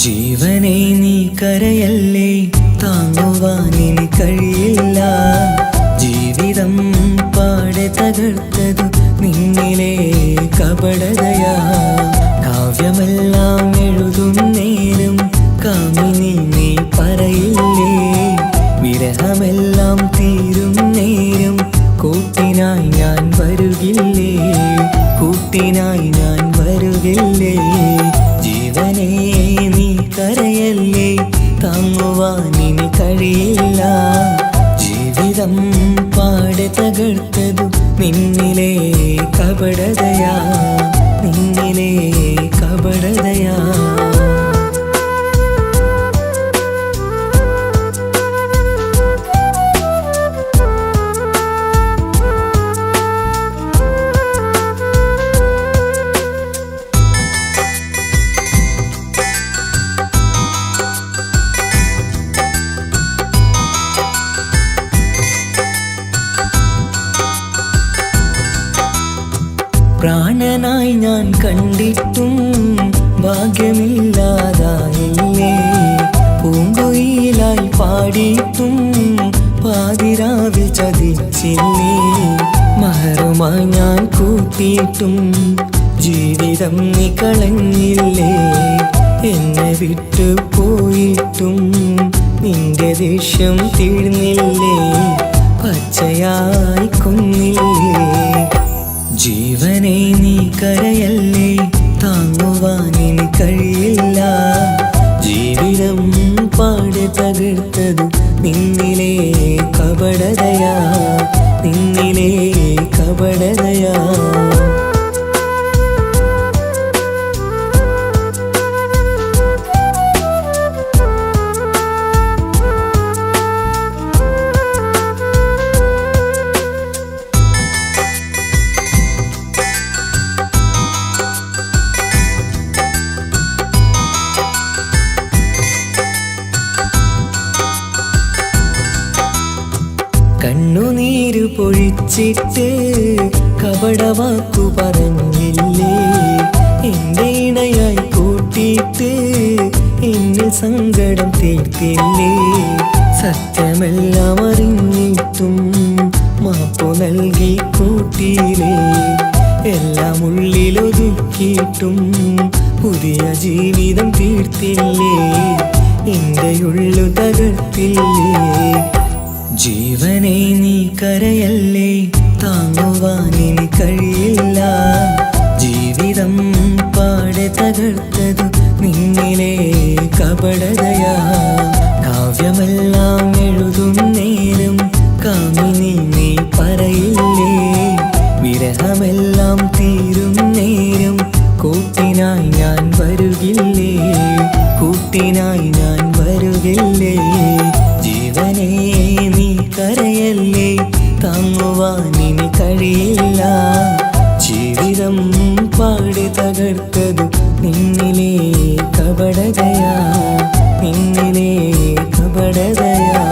ജീവനെ നീ കരയല്ലേ, താങ്ങുവാനിനി കഴിയില്ല. ജീവിതം പാടെ തകർത്തതു നിന്നിലെ കപടതയാ. കാവ്യമെല്ലാം എഴുതും നേരം കാമിനി നീ പറയില്ലേ. വിരഹമെല്ലാം തീരും നേരം കൂട്ടിനായി ഞാൻ വരുകില്ലേ, കൂട്ടിനായി ഞാൻ വരുകില്ലേ. ജീവനെ നീ കരയല്ലേ, താങ്ങുവാനിനി കഴിയില്ല. ജീവിതം പാടെ തകർത്തതു നിന്നിലെ കപടതയാ, നിന്നിലെ കപടതയാ. പ്രാണനായി ഞാൻ കണ്ടിട്ടും ഭാഗ്യമില്ലാതായില്ലേ. പൂങ്കുയിലായി പാടിയിട്ടും പാതിരാവിൽ ചതിച്ചില്ലേ. മഹറുമായി ഞാൻ കൂട്ടിയിട്ടും ജീവിതം നീ കളഞ്ഞില്ലേ. എന്നെ വിട്ടു പോയിട്ടും നിന്റെ ദേഷ്യം തീർന്നില്ലേ, പച്ചയായി കൊന്നില്ലേ. ജീവനെ നീ കരയല്ലേ, താങ്ങുവാനിനി കഴിയില്ല. ജീവിതം പാടെ തകർത്തതു നിന്നിലെ കപടതയാ, നിന്നിലെ കപടതയാ. കണ്ണുനീരു പൊഴിച്ചിട്ട് കപടവാക്കു പറഞ്ഞില്ലേ. എന്റെ ഇണയായി കൂട്ടിയിട്ട് എന്നിൽ സങ്കടം തീർത്തില്ലേ. സത്യമെല്ലാം അറിഞ്ഞിട്ടും മാപ്പു നൽകി കൂട്ടിയില്ലേ. എല്ലാം ഉള്ളിലൊതുക്കിയിട്ടും പുതിയ ജീവിതം തീർത്തില്ലേ. എന്റെ ഉള്ളു തകർത്തില്ലേ. ജീവനെ നീ കരയല്ലേ, താങ്ങുവാനിനി കഴിയില്ല. ജീവിതം പാടെ തകർത്തതു നിന്നിലെ കപടതയാ. കാവ്യമെല്ലാം എഴുതും നേരം കാമിനി നീ പറയില്ലേ. വിരഹമെല്ലാം തീരും നേരം കൂട്ടിനായി ഞാൻ വരുകില്ലേ, കൂട്ടിനായി ഞാൻ വരുകില്ലേ. ജീവനെ നീ കരയല്ലേ, താങ്ങുവാനിനി കഴിയില്ല. ജീവിതം പാടെ തകർത്തതു നിന്നിലെ കപടതയാ, നിന്നിലെ കപടതയാ.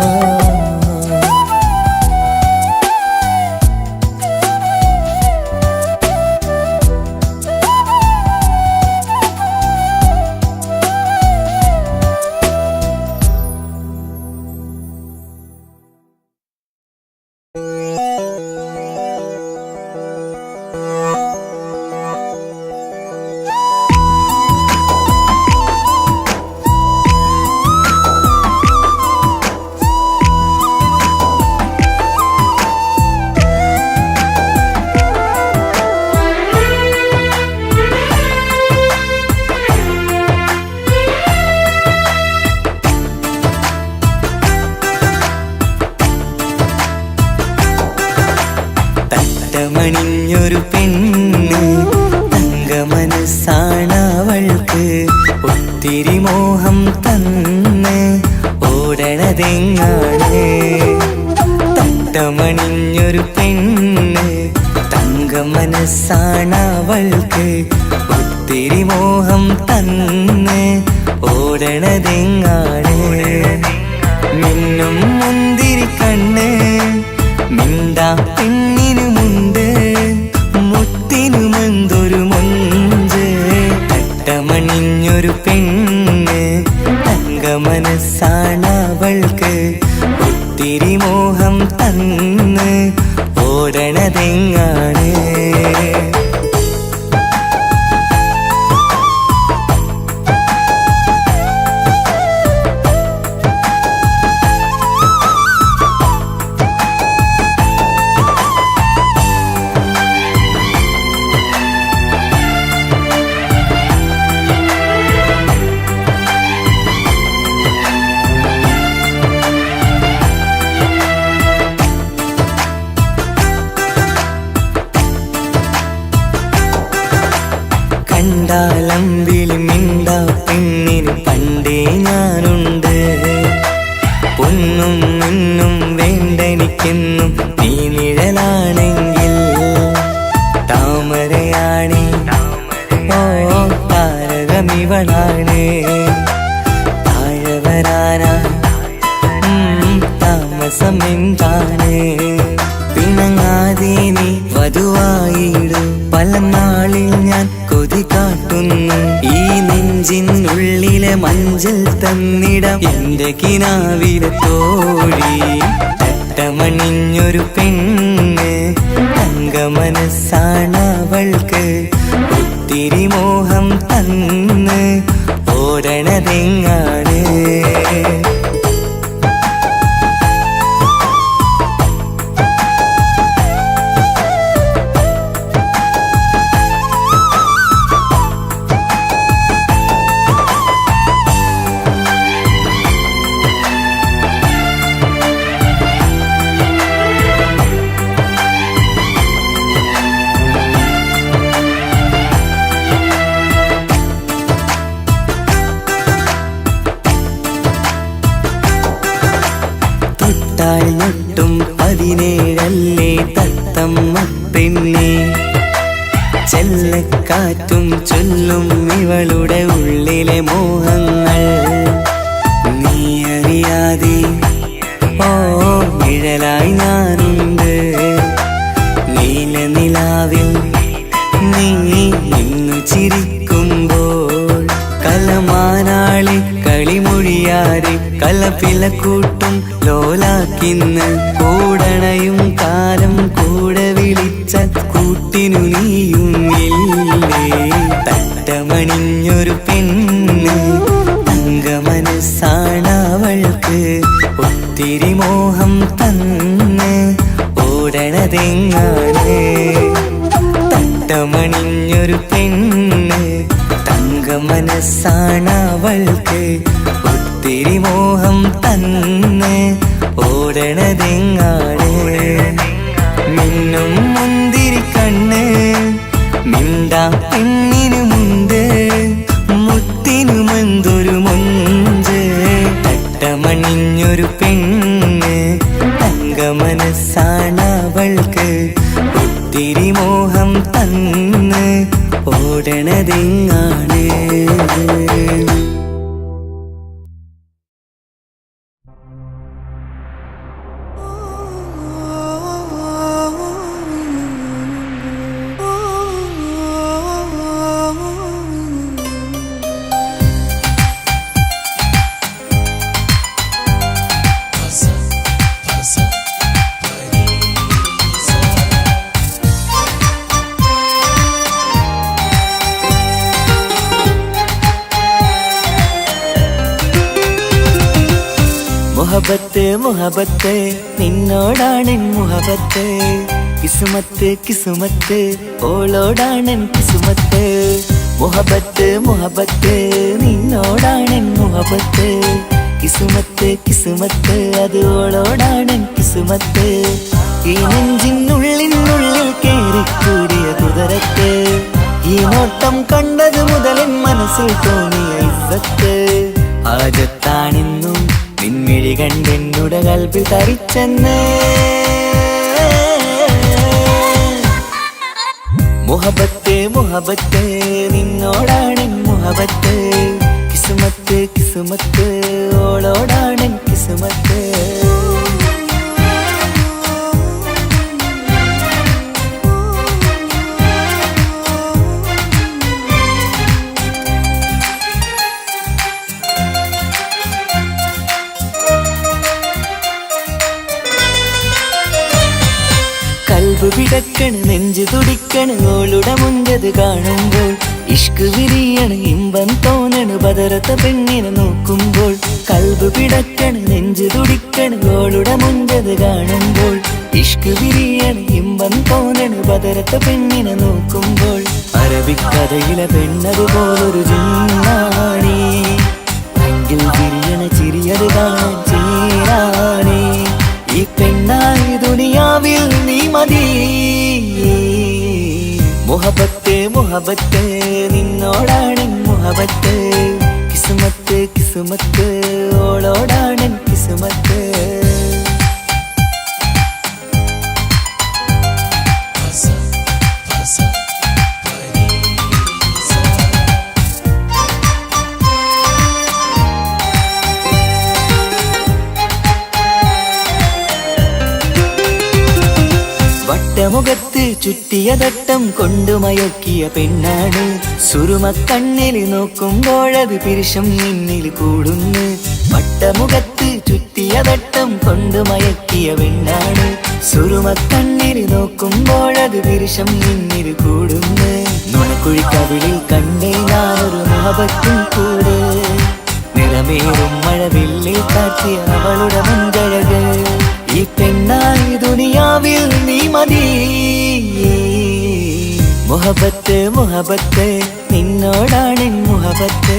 മണിഞ്ഞൊരു പെണ്ണ് തങ്കമനസ്സാണവൾക്ക്. ഒത്തിരി മോഹം തന്ന് ഓടണതെങ്ങാണ്. തട്ടമണിഞ്ഞൊരു പെണ്ണ് തങ്കമനസ്സാണവൾക്ക്. ഒത്തിരി മോഹം തന്ന് ഓടണതെങ്ങാണ്. മിന്നും മുന്തിരി കണ്ണ് മിണ്ടാ പെണ്ണിനുമുണ്ട്. മുത്തിനുമെന്തൊരു മൊഞ്ച്. തട്ടമണിഞ്ഞൊരു പെണ്ണ് മിണ്ടാലമ്പിളി മിണ്ടാ പെണ്ണിന് പണ്ടേ ഞാനുണ്ട്. പൊന്നും മിന്നും വേണ്ടെനിക്കെന്നും നീ നിഴലാണെങ്കിൽ താമരയാണേ ഓ താരകമിവളാണ്. താഴെ വരാനാ താമസം എന്താണ്? പിണങ്ങാതെ നീ വധുവായിടും പല നാളിൽ ഞാൻ കൊതി കാട്ടുന്നു. ഈ നെഞ്ചിനുള്ളിലെ മഞ്ചൽ തന്നിടം എന്റെ കിനാവിലെ തോഴി. തട്ടമണിഞ്ഞൊരു പെണ്ണ് തങ്ക മനസ്സാണവൾക്ക്. ഒത്തിരി മോഹം തന്ന് ഓടണതെങ്ങാണ്? ൊട്ടും 17 തത്തമ്മ പെണ്ണെ. ചെല്ലക്കാറ്റും ചൊല്ലും ഇവളുടെ ഉള്ളിലെ മോഹങ്ങൾ. നീ അറിയാതെ ഓ നിഴലായി ഞാനുണ്ട്. നീല നിലാവിൽ നീ ഇന്നു ചിരിക്കുമ്പോൾ കലമാനാളി കളിമൊഴിയാതെ കലപിലക്കൂട്ടും ലോലാക്കിന്ന്. കൂടണയും കാലം കൂടെ വിളിച്ച കൂട്ടിനു നീയും ഇല്ലേ? തട്ടമണിഞ്ഞൊരു പെണ്ണ് തങ്ക മനസ്സാണവൾക്ക്. ഒത്തിരി മോഹം തന്ന് ഓടണതെങ്ങാണ്? തട്ടമണിഞ്ഞൊരു പെണ്ണ് തങ്ക മനസ്സാണവൾക്ക്. ഒത്തിരി മോഹം തന്ന് ഓടണതെങ്ങാണ്? മിന്നും മുന്തിരി കണ്ണ് മിണ്ടാ പെണ്ണിനുമുണ്ട്. മുത്തിനുമെന്തൊരു മൊഞ്ച്. തട്ടമണിഞ്ഞൊരു പെണ്ണ് തങ്ക മനസ്സാണവൾക്ക്. ഒത്തിരി മോഹം തന്ന് ഓടണതെങ്ങാണ്? മുഹബത്ത് മുഹബത്ത് നിന്നോടാണെൻ മുഹബത്ത്. കിസുമത്ത് കിസുമത്ത് ഓളോടാണെൻ കിസുമത്ത്. മുഹബത്ത് മുഹബത്ത് നിന്നോടാണെൻ മുഹബത്ത്. കിസുമത്ത് കിസുമത്ത് അത് ഓളോടാണെൻ കിസുമത്ത്. ഈ നെഞ്ചിനുള്ളിനുള്ളിൽ കേറിക്കൂടിയ കുതിരത്ത്. ഈ നോട്ടം കണ്ടത് മുതലൻ മനസ്സിൽ തോന്നിയ ഇസ്സത്ത്. ആജത്താണെന്നും നിൻമിഴി കണ്ടെന്നുടെ കൽബിൽ തരിച്ചെന്ന്. മുഹബത്ത് മുഹബത്ത് നിന്നോടാണെൻ മുഹബത്ത്. കിസുമത്ത് കിസുമത്ത് ഓളോടാണെൻ കിസുമത്ത്. കൽബ് പിടക്കണ് നെഞ്ചു തുടിക്കണ് ഓളുടെ മുഞ്ചത് കാണുമ്പോൾ. ഇഷ്ക് വിരിയണ് ഇമ്പം തോന്നണ് ബദറത്ത പെണ്ണിനെ നോക്കുമ്പോൾ. കൽബ് പിടക്കണ് നെഞ്ചു തുടിക്കണ് ഓളുടെ മുഞ്ചത് കാണുമ്പോൾ. ഇഷ്ക് വിരിയണ് ഇമ്പം തോന്നണ് ബദറത്ത പെണ്ണിനെ നോക്കുമ്പോൾ. അറബിക്കഥയിലെ പെണ്ണതുപോലൊരു ജിന്നാണി. അങ്കിൽ വിരിയണ ചിരിയത് കാണാൻ ചേരാണി. ഈ പെണ്ണായി ദുനിയാവിൽ നീ മതി. മുഹബത്ത് മുഹബത്ത് നിന്നോടാണെൻ മുഹബത്ത് കിസ്മത്ത് കിസ്മത്ത് ഓളോടാണെൻ കിസ്മത്ത് വട്ടമുഖത്ത് ചുറ്റിയ തട്ടം കൊണ്ടു മയക്കിയ പെണ്ണാണ് സുറുമക്കണ്ണിൽ നോക്കുമ്പോഴത് പിരിശം നിന്നിൽ കൂടുന്നു വട്ടമുഖത്ത് ചുറ്റിയ തട്ടം കൊണ്ടു മയക്കിയ പെണ്ണാണ് സുറുമക്കണ്ണിൽ നോക്കുമ്പോഴത് പിരിശം നിന്നിൽ കൂടുന്നു നുണക്കുഴിക്കവിളിൽ കണ്ടേ ഞാനൊരു മുഹബത്തും കൂടെ നിറമേറും മഴവില്ലിൽ കാറ്റിയ അവളുടെ മുൻകഴക് ഈ പെണ്ണായി ദുനിയാവിൽ നീ മതി മുഹബത്ത് മുഹബത്ത് നിന്നോടാണെൻ മുഹബത്ത്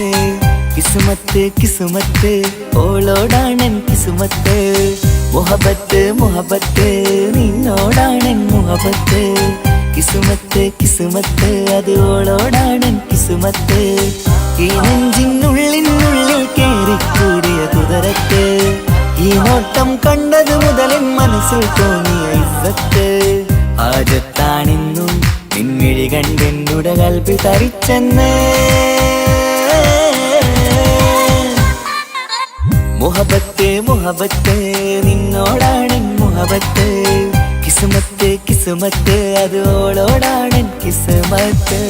കിസ്മത്ത് കിസ്മത്ത് ഓളോടാണെൻ കിസ്മത്ത് മുഹബത്ത് മുഹബത്ത് നിന്നോടാണെൻ മുഹബത്ത് കിസ്മത്ത് കിസ്മത്ത് അത് ഓളോടാണെൻ കിസ്മത്ത് ഈ നെഞ്ചിനുള്ളിനുള്ളിൽ കേറിക്കൂടിയ കുതിരത്ത് ഈ നോട്ടം കണ്ടത് മുതലൻ മനസ്സിൽ തോന്നിയ ഇസ്സത്ത് ആജത്താണെന്നും നിൻമിഴി കണ്ടെന്നുടെ കൽപ്പി തരിച്ചെന്ന് മുഹബത്ത് മുഹബത്ത് നിന്നോടാണെൻ മുഹബത്ത് കിസ്മത്ത് കിസ്മത്ത് അത് ഓളോടാണെൻ കിസ്മത്ത്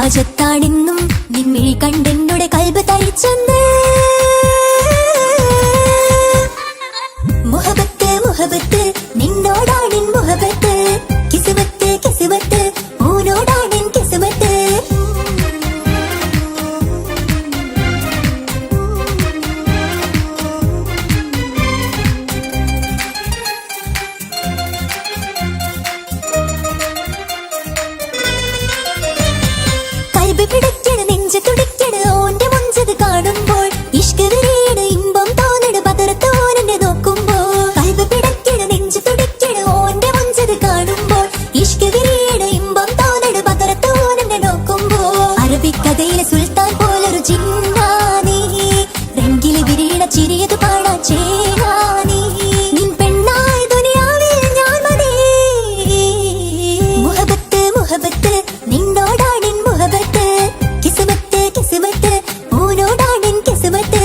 ഹാജത്താണെന്നും നിൻമിഴി കണ്ടെന്നുടെ കൽബ് തരിച്ചെന്ന്. മുഹബത്ത് മുഹബത്ത് നിന്നോടാണെൻ മുഹബത്ത്, കിസ്മത്ത് കിസ്മത്ത് ഓനോടാണെൻ കിസ്മത്ത്. കൽബ് പിടിക്കണ് നെഞ്ച് തുടിക്കണ് ഓന്റെ മുഞ്ചത് കാണുമ്പോൾ, ഇഷ്ക് വിരിയണ് ഇമ്പം തോന്നണ് ബദറത്തോനെ നോക്കുമ്പോൾ. കൽബ് പിടിക്കണ് നെഞ്ച് തുടിക്കണ് ഓന്റെ മുഞ്ചത് കാണുമ്പോൾ, ഇഷ്ക് വിരിയണ് ഇമ്പം തോന്നണ് ബദറത്തോനെ നോക്കുമ്പോൾ. അറബിക്കഥയിലെ സുൽത്താൻ പോലൊരു ജിന്നാനീ, രംഗില് വിരിയണ ചിരിയത് പാടാൻ ചേരാനീ. നിൻ പെണ്ണായ ദുനിയാവിൽ ഞാൻ മതി. മുഹബത്ത് മുഹബത്ത് നിന്നോടാണെൻ മുഹബത്ത്, കിസ്മത്ത് കിസ്മത്ത് ഓനോടാണെൻ കിസ്മത്ത്.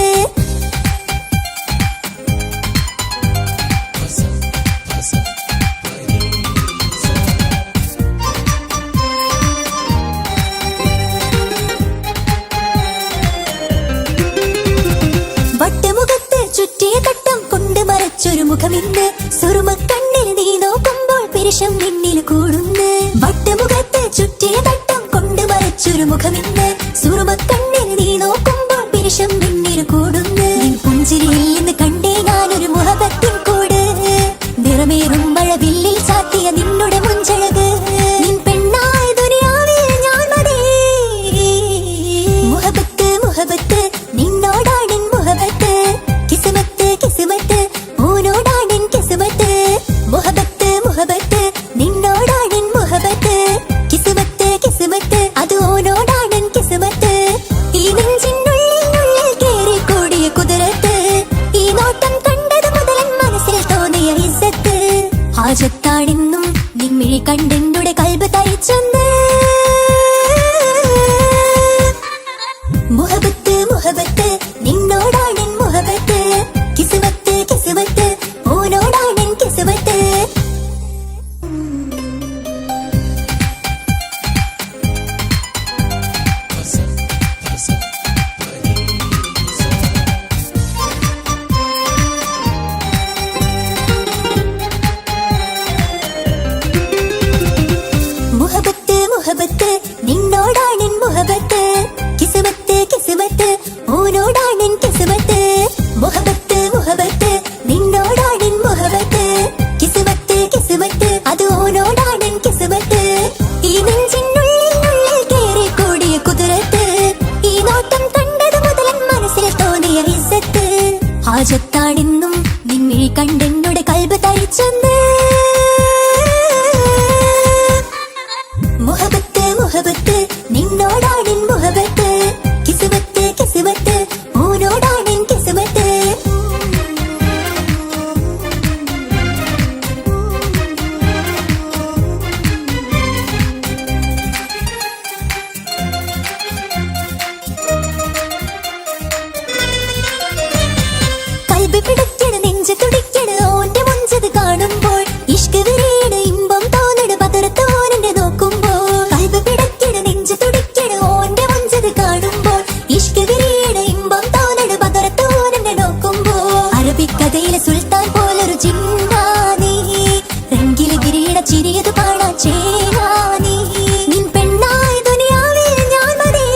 വട്ടമുഖത്ത് ചുറ്റിയ തട്ടം കൊണ്ട് മറച്ചൊരു മുഖമിന്ന്, സുറുമക്കണ്ണിൽ നീ നോക്കുമ്പോൾ പിരിശം നിന്നിൽ കൂടുന്ന്. വട്ടമുഖത്ത് ചുറ്റിയ തട്ടം കൊണ്ട് മറച്ചൊരു മുഖമിന്ന്, സുറുമക്കണ്ണിൽ നീ നോക്കുമ്പോൾ പിരിശം നിന്നിൽ കൂടുന്ന്. നിൻ പുഞ്ചിരിയിൽ നിന്ന് കണ്ടേ ഞാനൊരു മുഹബത്തിൻ കൂട്, നിറമേറും മഴവില്ലിൽ ചാത്തിയ നിന്നുടെ മുഞ്ചഴക്. നിൻ പെണ്ണായ ദുനിയാവിൽ ഞാൻ മതി. മുഹബത്ത് മുഹബത്ത് നിന്നോടാണെൻ മുഹബത്ത്, കിസ്മത്ത് കിസ്മത്ത് ഓനോടാണെൻ കിസ്മത്ത്. മുഹബത്ത് മുഹബത്ത് നിന്നോടാണെൻ മുഹബത്ത്, കിസ്മത്ത് കിസ്മത്ത് അത് ഓനോടാണെൻ കിസ്മത്ത്. ഈ നെഞ്ചിനുള്ളിൽ കേറി കൂടിയ കുതിരത്ത്, ഈ നോട്ടം കണ്ടത് മുതലൻ മനസ്സിൽ തോന്നിയ ഇസ്സത്ത്. ഹാജത്താണെന്നും നിൻമിഴി കണ്ടെന്നുടെ കൽബ് തരിച്ചെന്ന്. മുഹബത്ത് മുഹബത്ത് നിന്നോടാണെൻ മുഹബത്ത്, കിസ്മത്ത് കിസ്മത്ത് ഓനോടാണെൻ കിസ്മത്ത്. മുഹബത്ത് മുഹബത്ത് നിന്നോടാണെൻ മുഹബത്ത്, കിസ്മത്ത് കിസ്മത്ത് ഓനോടാണെൻ കിസ്മത്ത്. മുഹബത്ത് മുഹബത്ത് നിന്നോടാണെൻ മുഹബത്ത്, കിസ്മത്ത് കിസ്മത്ത് അത് ഓനോടാണെൻ കിസ്മത്ത്. ഈ നെഞ്ചിനുള്ളിൽ കേറി കൂടിയ കുതിരത്ത്, ഈ നോട്ടം കണ്ടത് മുതലൻ മനസ്സിൽ തോന്നിയ ഇസ്സത്ത്. ഹാജത്താണെന്നും നിൻമിഴി കണ്ടെന്നുടെ കൽബ് തരിച്ചെന്ന്. മുഹബത്ത് മുഹബത്ത് നിന്നോടാണെൻ മുഹബത്ത്, കിസ്മത്ത് കിസ്മത്ത് ഓനോടാണെൻ കിസ്മത്ത്. കൽബ് പിടിക്കണ് നെഞ്ച് തുടിക്കണ് ഓന്റെ മുഞ്ചത് കാണുമ്പോൾ, ഇഷ്ക് വിരിയണ് ഇമ്പം തോന്നണ് ബദറത്തോനെ നോക്കുമ്പോൾ. കൽബ് പിടിക്കണ് നെഞ്ച് തുടിക്കണ് ഓന്റെ മുഞ്ചത് കാണുമ്പോൾ, ഇഷ്ക് വിരിയണ് ഇമ്പം തോന്നണ് ബദറത്തോനെ നോക്കുമ്പോൾ. അറബിക്കഥയിലെ സുൽത്താൻ പോലൊരു ജിന്നാനീ, രംഗില് വിരിയണ ചിരിയത് പാടാൻ ചേരാനീ. നിൻ പെണ്ണായ ദുനിയാവിൽ ഞാൻ മതി.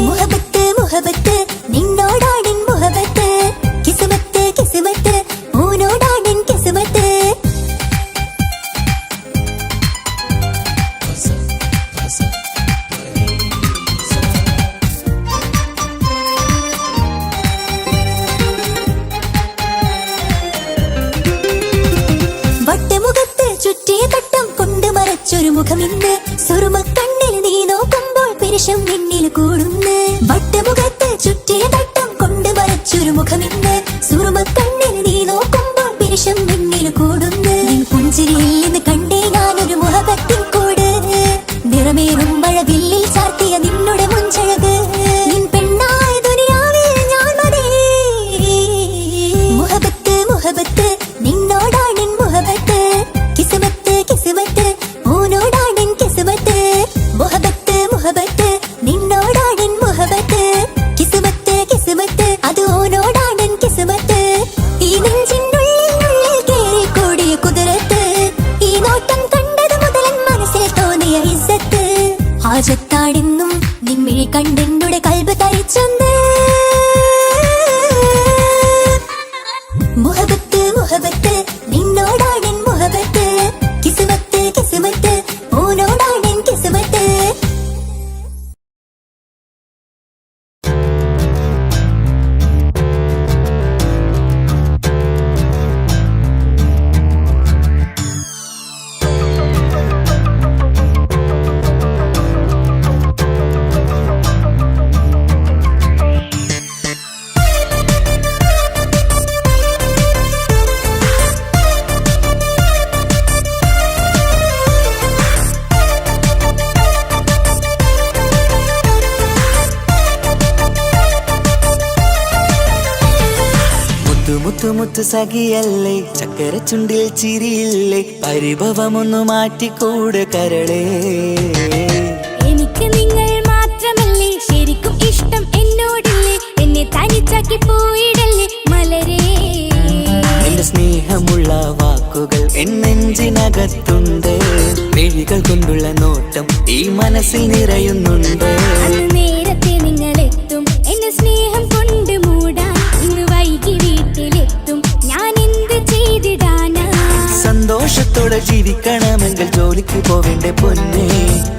മുഹബത്ത് മുഹബത്ത് നിന്നോടാണെൻ മുഹബത്ത്, കിസ്മത്ത് കിസ്മത്ത് ഓനോടാണെൻ കിസ്മത്ത്. വട്ടമുഖത്ത് ചുറ്റിയ തട്ടം കൊണ്ട് മറച്ചൊരു മുഖമിന്ന്, സുറുമക്കണ്ണിൽ നീ നോക്കുമ്പോൾ പിരിശം നിന്നിൽ കൂടുന്ന്. വട്ടമുഖത്ത് ചുറ്റിയ തട്ടം കൊണ്ട് മറച്ചൊരു മുഖമിന്ന്, സുറുമക്കണ്ണിൽ നീ നോക്കുമ്പോൾ പിരിശം നിന്നിൽ കൂടുന്ന്. നിൻ പുഞ്ചിരിയിൽ നിന്ന് കണ്ടേ ഞാനൊരു മുഹബത്തിൻ കൂട്, നിറമേറും മഴവില്ലിൽ ചാർത്തിയ നിന്നുടെ മുഞ്ചഴക്. നിൻ പെണ്ണായ ദുനിയാവിൽ ഞാൻ മതി. മുഹബത്ത് മുഹബത്ത് നിന്നോടാണെൻ മുഹബത്ത്, കിസ്മത്ത് കിസ്മത്ത് ഓനോടാണെൻ കിസ്മത്ത്. മുഹബത്ത് രാജത്താടെന്നും നിമ്മിഴി കണ്ടെന്നുടെ കൽബ് തരിച്ചെന്ന് മുഹബത്ത് മുഹബത്ത് നിന്നോടാണെൻ മുഹബത്ത് കിസ്മത്ത് കിസ്മത്ത് ഓനോടാണെൻ കിസ്മത്ത് മുത്തുമുത്ത് സഖിയല്ലേ ചക്കര ചുണ്ടിൽ ചിരിയില്ലേ പരിഭവമൊന്നു മാറ്റിക്കൂടെ കരളേ എനിക്ക് നിങ്ങൾ മാത്രമല്ലേ ശരിക്കും ഇഷ്ടം എന്നോടില്ലേ എന്നെ തനിച്ചാക്കി പോയിടല്ലേ മലരേ എന്റെ സ്നേഹമുള്ള വാക്കുകൾ എന്നെഞ്ചിനകത്തുണ്ട് മിഴികൾ കൊണ്ടുള്ള നോട്ടം ഈ മനസ്സിൽ നിറയുന്നുണ്ട് നേരത്തെ നിങ്ങളെത്തും എന്നെ സ്നേഹം കൊണ്ട് മൂടാൻ ഇന്ന് വൈകി വീട്ടിലെത്തും ഞാൻ എന്ത് ചെയ്തിടാനാ സന്തോഷത്തോടെ ജീവിക്കണമെങ്കിൽ ജോലിക്ക് പോവേണ്ട പൊന്നേ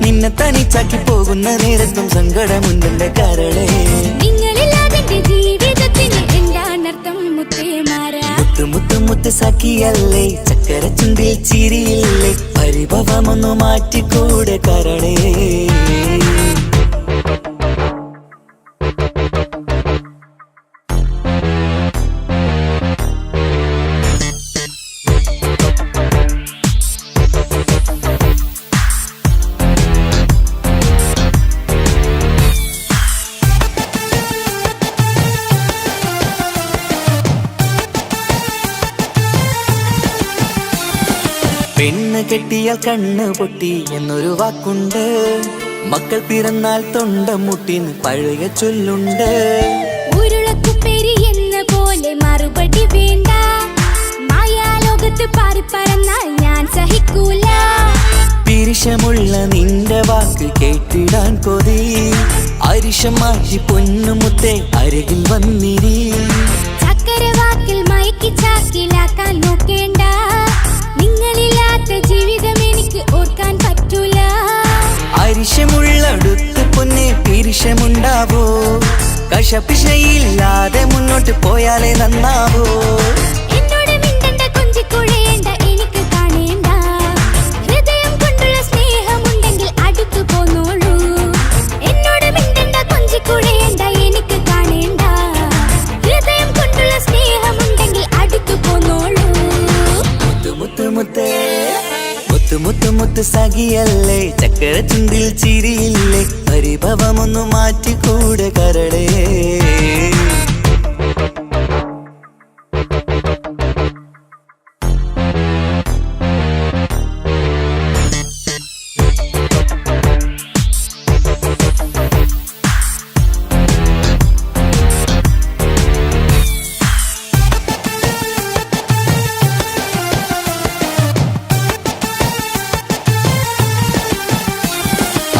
നിന്നെ തനിച്ചാക്കി പോകുന്ന നേരത്തും സങ്കടമുണ്ടെന്റെ കരളേ നിങ്ങളില്ലാതെ ജീവിതത്തിന് എന്താണർത്ഥം മുത്തേമാരാ മുത്ത് സഖിയല്ലേ ചക്കര ചുണ്ടിൽ ചിരിയില്ലേ പരിഭവമൊന്നു മാറ്റിക്കൂടെ കരളേ പെണ്ണ് കെട്ടിയാൽ കണ്ണ് പൊട്ടി എന്നൊരു വാക്കുണ്ട് മക്കൾ പിറന്നാൽ തൊണ്ട മുട്ടിന് പഴയ ചൊല്ലുണ്ട് ഉരുളക്കുപ്പേരി എന്ന പോലെ മറുപടി വേണ്ട മായാലോകത്ത് പാറിപ്പറന്നാൽ ഞാൻ സഹിക്കൂല പിരിശമുള്ള നിന്റെ വാക്ക് കേട്ടിടാൻ കൊതി അരിശം മാറ്റി പൊന്നുമുത്തേ അരികിൽ വന്നിരി ചക്കര വാക്കിൽ മയക്കി ചാക്കിലാക്കാൻ നോക്കേണ്ട നിങ്ങളില്ലാത്ത ജീവിതം എനിക്ക് ഓർക്കാൻ പറ്റൂല അരിശമുള്ളടുത്ത് പൊന്നെ പിരിശമുണ്ടാവോ കശപിശയില്ലാതെ മുന്നോട്ട് പോയാലേ നന്നാവോ എന്നോട് മിണ്ടണ്ട കൊഞ്ചിക്കുഴയേണ്ട എനിക്ക് കാണേണ്ട ഹൃദയം കൊണ്ടുള്ള സ്നേഹമുണ്ടെങ്കിൽ അടുത്തു പോന്നോളൂ എന്നോട് മിണ്ടണ്ട കൊഞ്ചിക്കുഴയേണ്ട എനിക്ക് കാണേണ്ട ഹൃദയം കൊണ്ടുള്ള സ്നേഹമുണ്ടെങ്കിൽ അടുത്തു പോന്നോളൂ മുത്ത് സഖിയല്ലേ ചക്കര ചുണ്ടിൽ ചിരിയില്ലേ പരിഭവമൊന്നു മാറ്റിക്കൂടെ കരളേ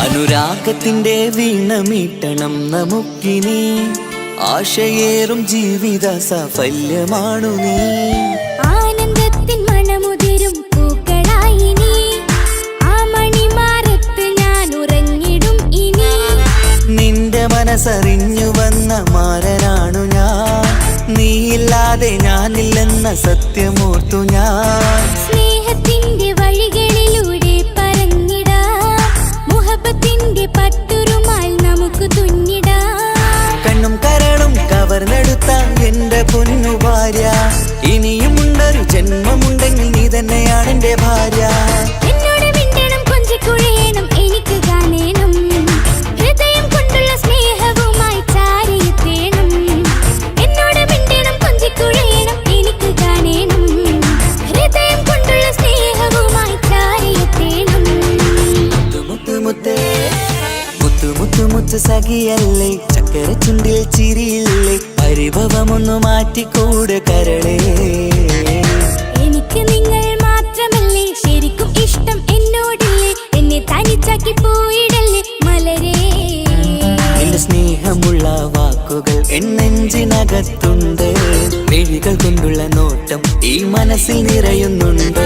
അനുരാഗത്തിന്റെ വീണമീട്ടണം നമുക്കിനി ആശയേറും ജീവിത സാഫല്യമാണു നീ ആനന്ദത്തിൻ മണമുതിരും പൂക്കളായി നീ ആ മണിമാറത്ത് ഞാൻ ഉറങ്ങിടും ഇനി നിന്റെ മനസ്സറിഞ്ഞു വന്ന മാരനാണു ഞാൻ നീയില്ലാതെ ഞാനില്ലെന്ന സത്യമോർത്തു ഞാൻ സ്നേഹത്തിന്റെ വഴികളിലൂടെ പറഞ്ഞിടാം മുഹബത്തിന്റെ പട്ടുറുമാൽ നമുക്ക് തുന്നിടാം കണ്ണും കരളും കവർന്നെടുത്ത എന്റെ പൊന്നു ഭാര്യ ഇനിയുമുണ്ടൊരു ജന്മമുണ്ടെങ്കിൽ നീ തന്നെയാണ് എന്റെ ഭാര്യ എന്നോട് മിണ്ടണം കൊഞ്ചിക്കുഴയണം എനിക്ക് കാണേണം ഹൃദയം കൊണ്ടുള്ള സ്നേഹവുമായി ചാരിയെത്തേണം എന്നോട് മിണ്ടണം കൊഞ്ചിക്കുഴയണം എനിക്ക് കാണേണം ഹൃദയം കൊണ്ടുള്ള സ്നേഹവുമായി ചാരിയെത്തേണം മുത്ത് സഖിയല്ലേ ചക്കര ചുണ്ടിൽ ചിരിയില്ലേ പരിഭവമൊന്നു മാറ്റിക്കൂടെ കരളേ എനിക്ക് നിങ്ങൾ മാത്രമല്ലേ ശരിക്കും ഇഷ്ടം എന്നോടില്ലേ എന്നെ തനിച്ച തനിച്ചാക്കി പോയിടല്ലേ മലരേ. നിന്റെ സ്നേഹമുള്ള വാക്കുകൾ എന്നെഞ്ചിനകത്തുണ്ട്. മിഴികൾ കൊണ്ടുള്ള നോട്ടം ഈ മനസ്സിൽ നിറയുന്നുണ്ട്.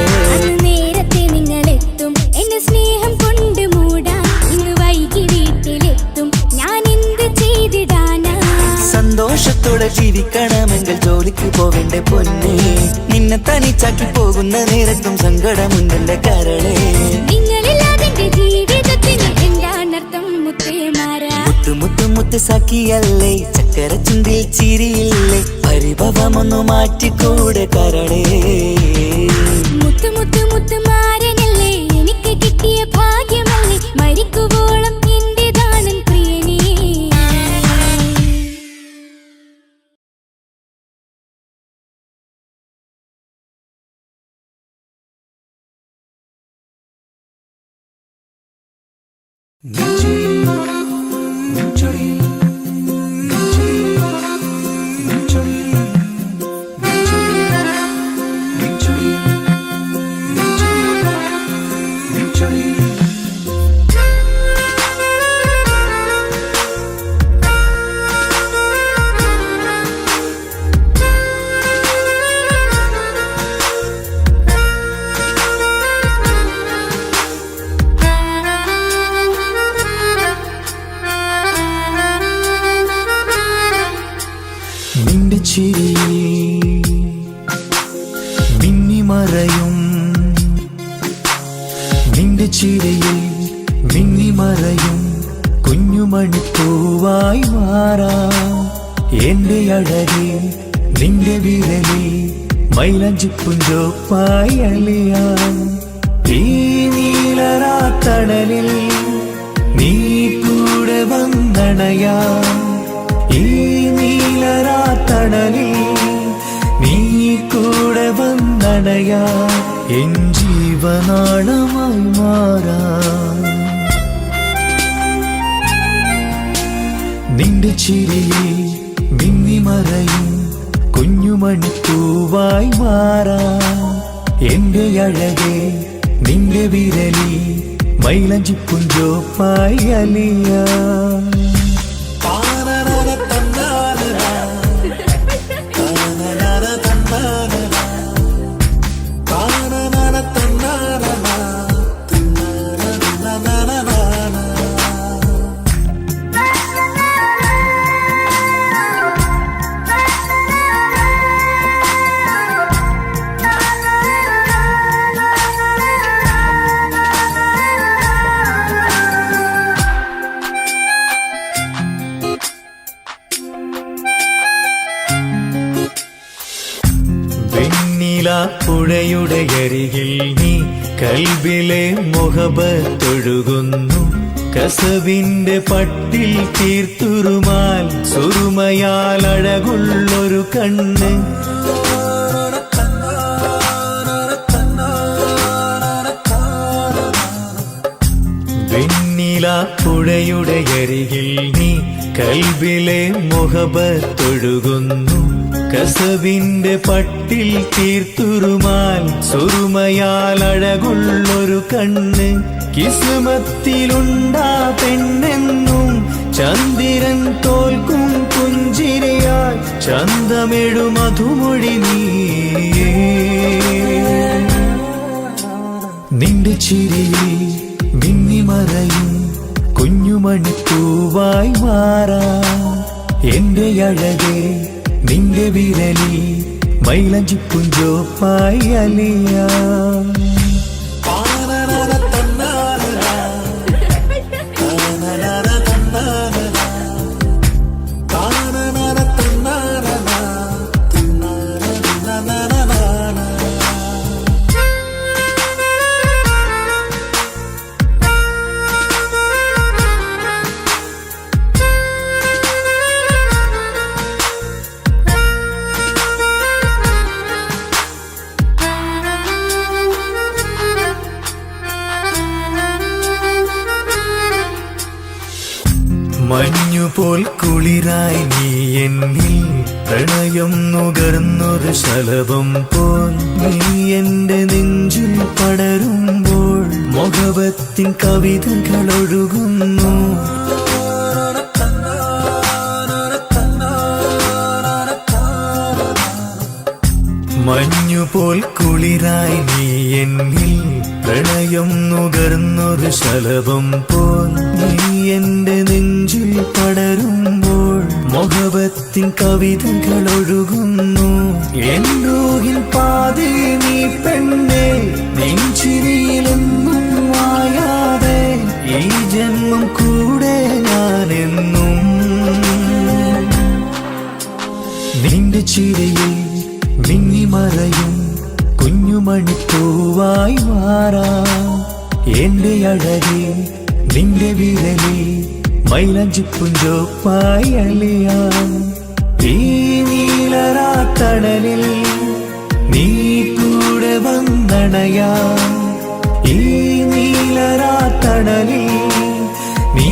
നേരത്തെ നിങ്ങളെത്തും എന്റെ സ്നേഹം കൊണ്ട് മൂടാൻ. ഇന്ന് വൈകി വീട്ടിലെത്തും ഞാൻ എന്ത് ചെയ്തിടാനാ. സന്തോഷത്തോടെ ജീവിക്കണമെങ്കിൽ ജോലിക്ക് പോവേണ്ട പൊന്നേ. നിന്നെ തനിച്ചാക്കി പോകുന്ന നേരത്തും സങ്കടമുണ്ടെന്റെ കരളേ. നിങ്ങളില്ലാതെ ജീവിതത്തിന് എന്താണർത്ഥം മുത്തേമാരാ. മുത്തു മുത്തു മുത്ത് സഖിയല്ലേ, ചക്കര ചുണ്ടിൽ ചിരിയില്ലേ, പരിഭവമൊന്നു മാറ്റിക്കൂടെ കരളേ. മുത്തു മുത്തു മുത്തു മാരനല്ലേ, എനിക്ക് കിട്ടിയ ഭാഗ്യമല്ലേ, മരിക്കുവോളം എന്റേതാണൻ പ്രിയനേ. നിന്റെ ചിരിയിൽ മിന്നിമറയും, നിന്റെ ചിരിയിൽ മിന്നിമറയും കുഞ്ഞുമണിപ്പൂവായി മാറാം. എന്റെ അഴകെ നിന്റെ വിരലിൽ മൈലഞ്ചിപ്പുഞ്ചോപ്പായി അലിയാം. ഈ നീലരാത്തണലിൽ നീ കൂടെ വന്നണയാം. ഈ നീലരാത്തണലിൽ നീ കൂടെ വന്നണയാ. എൻ ജീവനാളമായി മാറാം. നിന്റെ ചിരിയിൽ മിന്നിമറയും കുഞ്ഞുമണിപ്പൂവായി മാറാം. എന്റെ അഴകെ നിന്റെ വിരലിൽ മൈലഞ്ചിപ്പുഞ്ചോപ്പായി അലിയാം. പുഴയുടെ അരികിൽ നീ കൽബിലെ മുഹബത്തൊഴുകുന്നു. കസവിന്റെ പട്ടിൽ തീർത്തുറുമാൽ സുറുമയാൽ അഴകുള്ളൊരു കണ്ണ്. വെണ്ണില പുഴയുടെ അരികിൽ നീ കൽബിലെ മുഹബത്തൊഴുകുന്നു. കസവിന്റെ പട്ടിൽ തീർത്തുറുമാൽ സുറുമയാൽ അഴകുള്ളൊരു കണ്ണ്. കിസ്മത്തിലുണ്ടാ പെണ്ണെന്നും ചന്ദ്രൻ തോൽക്കും പുഞ്ചിരിയാൽ ചന്തമെഴു മധുമൊഴി നീയേ. നിന്റെ ചിരിയിൽ മിന്നിമറയും കുഞ്ഞുമണിപ്പൂവായി മാറാം. എന്റെ അഴകെ നിന്റെ വിരലിൽ മൈലഞ്ചിപ്പുഞ്ചോപ്പായി അലിയാം. മഞ്ഞുപോൽ കുളിരായി നീ എന്നിൽ പ്രണയം നുകർന്നൊരു ശലഭം പോൽ നീ എന്റെ നെഞ്ചിൽ പടരുമ്പോൾ മുഹബത്തിൻ കവിതകളൊഴുകുന്നു. മഞ്ഞുപോൽ കുളിരായി നീ എന്നിൽ, പ്രണയം നുകർന്നൊരു ശലഭം പോൽ നീ എന്റെ നെഞ്ചിൽ പടരുമ്പോൾ മുഹബത്തിൻ കവിതകളൊഴുകുന്നു. എൻ റൂഹിൻ പാതി നീ പെണ്ണേ, നെഞ്ചിരിയിലെന്നും മായാതെ ഈ ജന്മം കൂടെ ഞാനെന്നും. നിന്റെ ചിരിയിൽ മിന്നിമറയും കുഞ്ഞുമണിപ്പൂവായി മാറാം. എന്റെ അഴകി നിന്റെ വിരലിൽ മൈലാഞ്ചിപ്പുഞ്ചോപ്പായി അലിയാം. ഈ നീലരാത്തണലിൽ നീ കൂടെ വന്നണയാം. ഈ നീലരാത്തണലിൽ നീ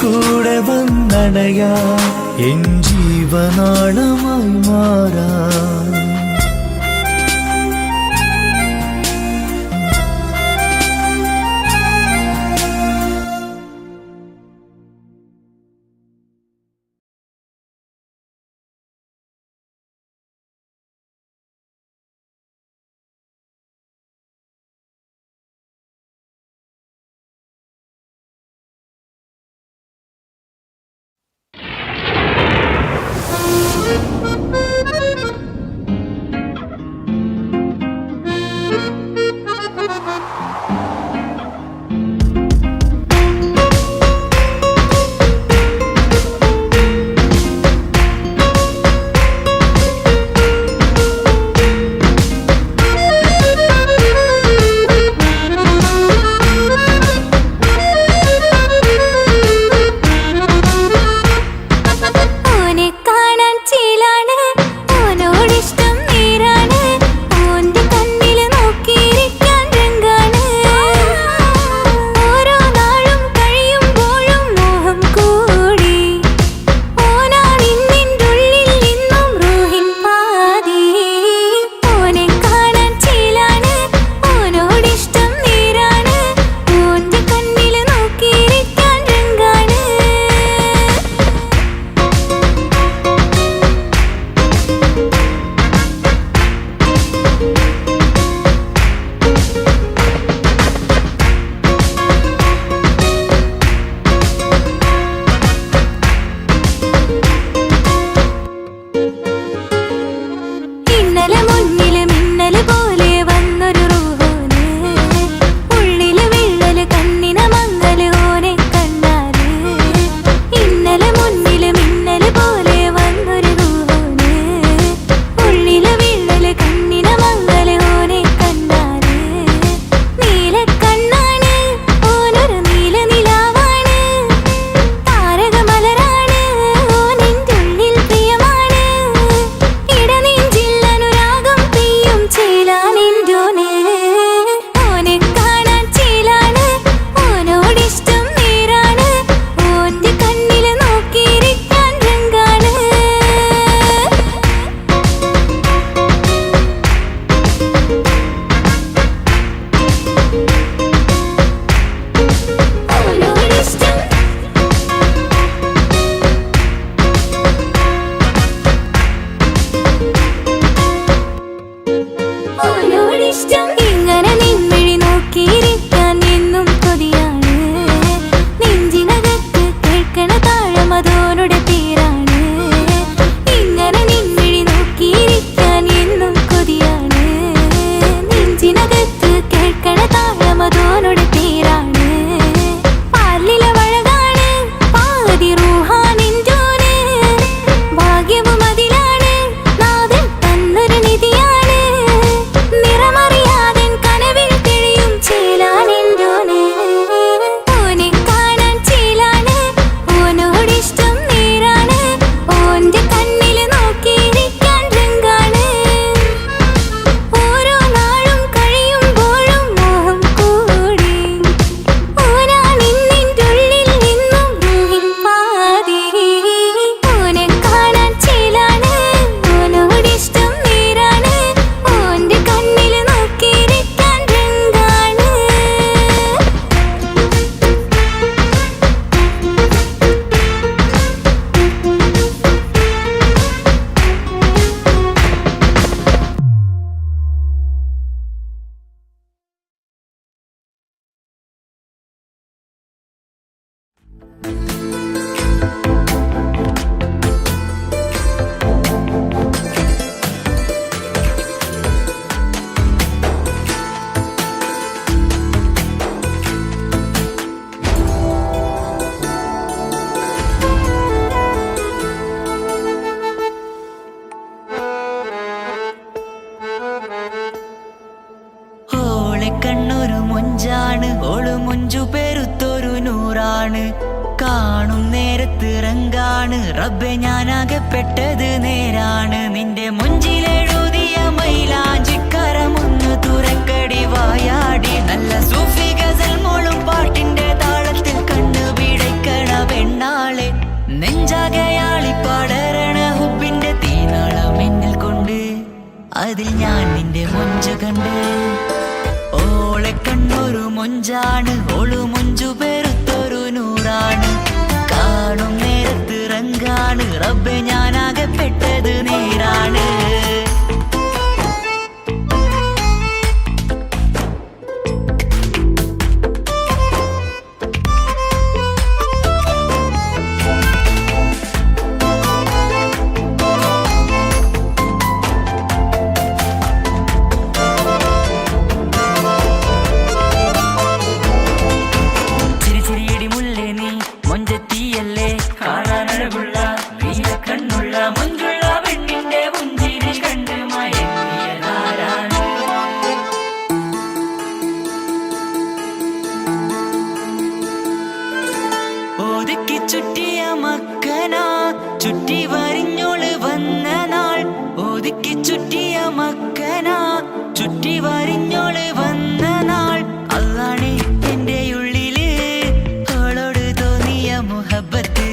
കൂടെ വന്നണയാം. എൻ ജീവനാളമായി മാറാം. കാണും നേരത്ത് റങ്കാണ് റബ്ബെ ഞാനാകപ്പെട്ടത് നേരാണ്. നിന്റെ മുഞ്ചിലെഴുതിയ മൈലാഞ്ചിക്കരമൊന്ന് തുറക്കടി വായാടി. നല്ല സൂഫി ഗസൽ മോളും പാട്ടിന്റെ താളത്തിൽ കണ്ണു പിടയ്ക്കണ പെണ്ണാളെ. നെഞ്ചാകയാളി പടരണ ഹുബിന്റെ തീനാളം എന്നിൽ കൊണ്ട് അതിൽ ഞാൻ നിന്റെ മൊഞ്ച് കണ്ട്. ഓളെ കണ്ണൊരു മൊഞ്ചാണ് ഓളു മൊഞ്ചു പെരുത്തൊരു നൂറാണ്. കാണും നേരത്ത് റങ്കാണ് റബ്ബെ ഞാനാകപ്പെട്ടത് നേരാണ്. ചുറ്റിയ മക്കനാ ചുറ്റി വരിഞ്ഞോള് വന്ന നാൾ. ഒതുക്കി ചുറ്റിയ മക്കനാ ചുറ്റി വരിഞ്ഞോള് വന്ന നാൾ. അള്ളാണ് എന്റെ ഉള്ളില് അവളോട് തോന്നിയ മുഹബത്ത്.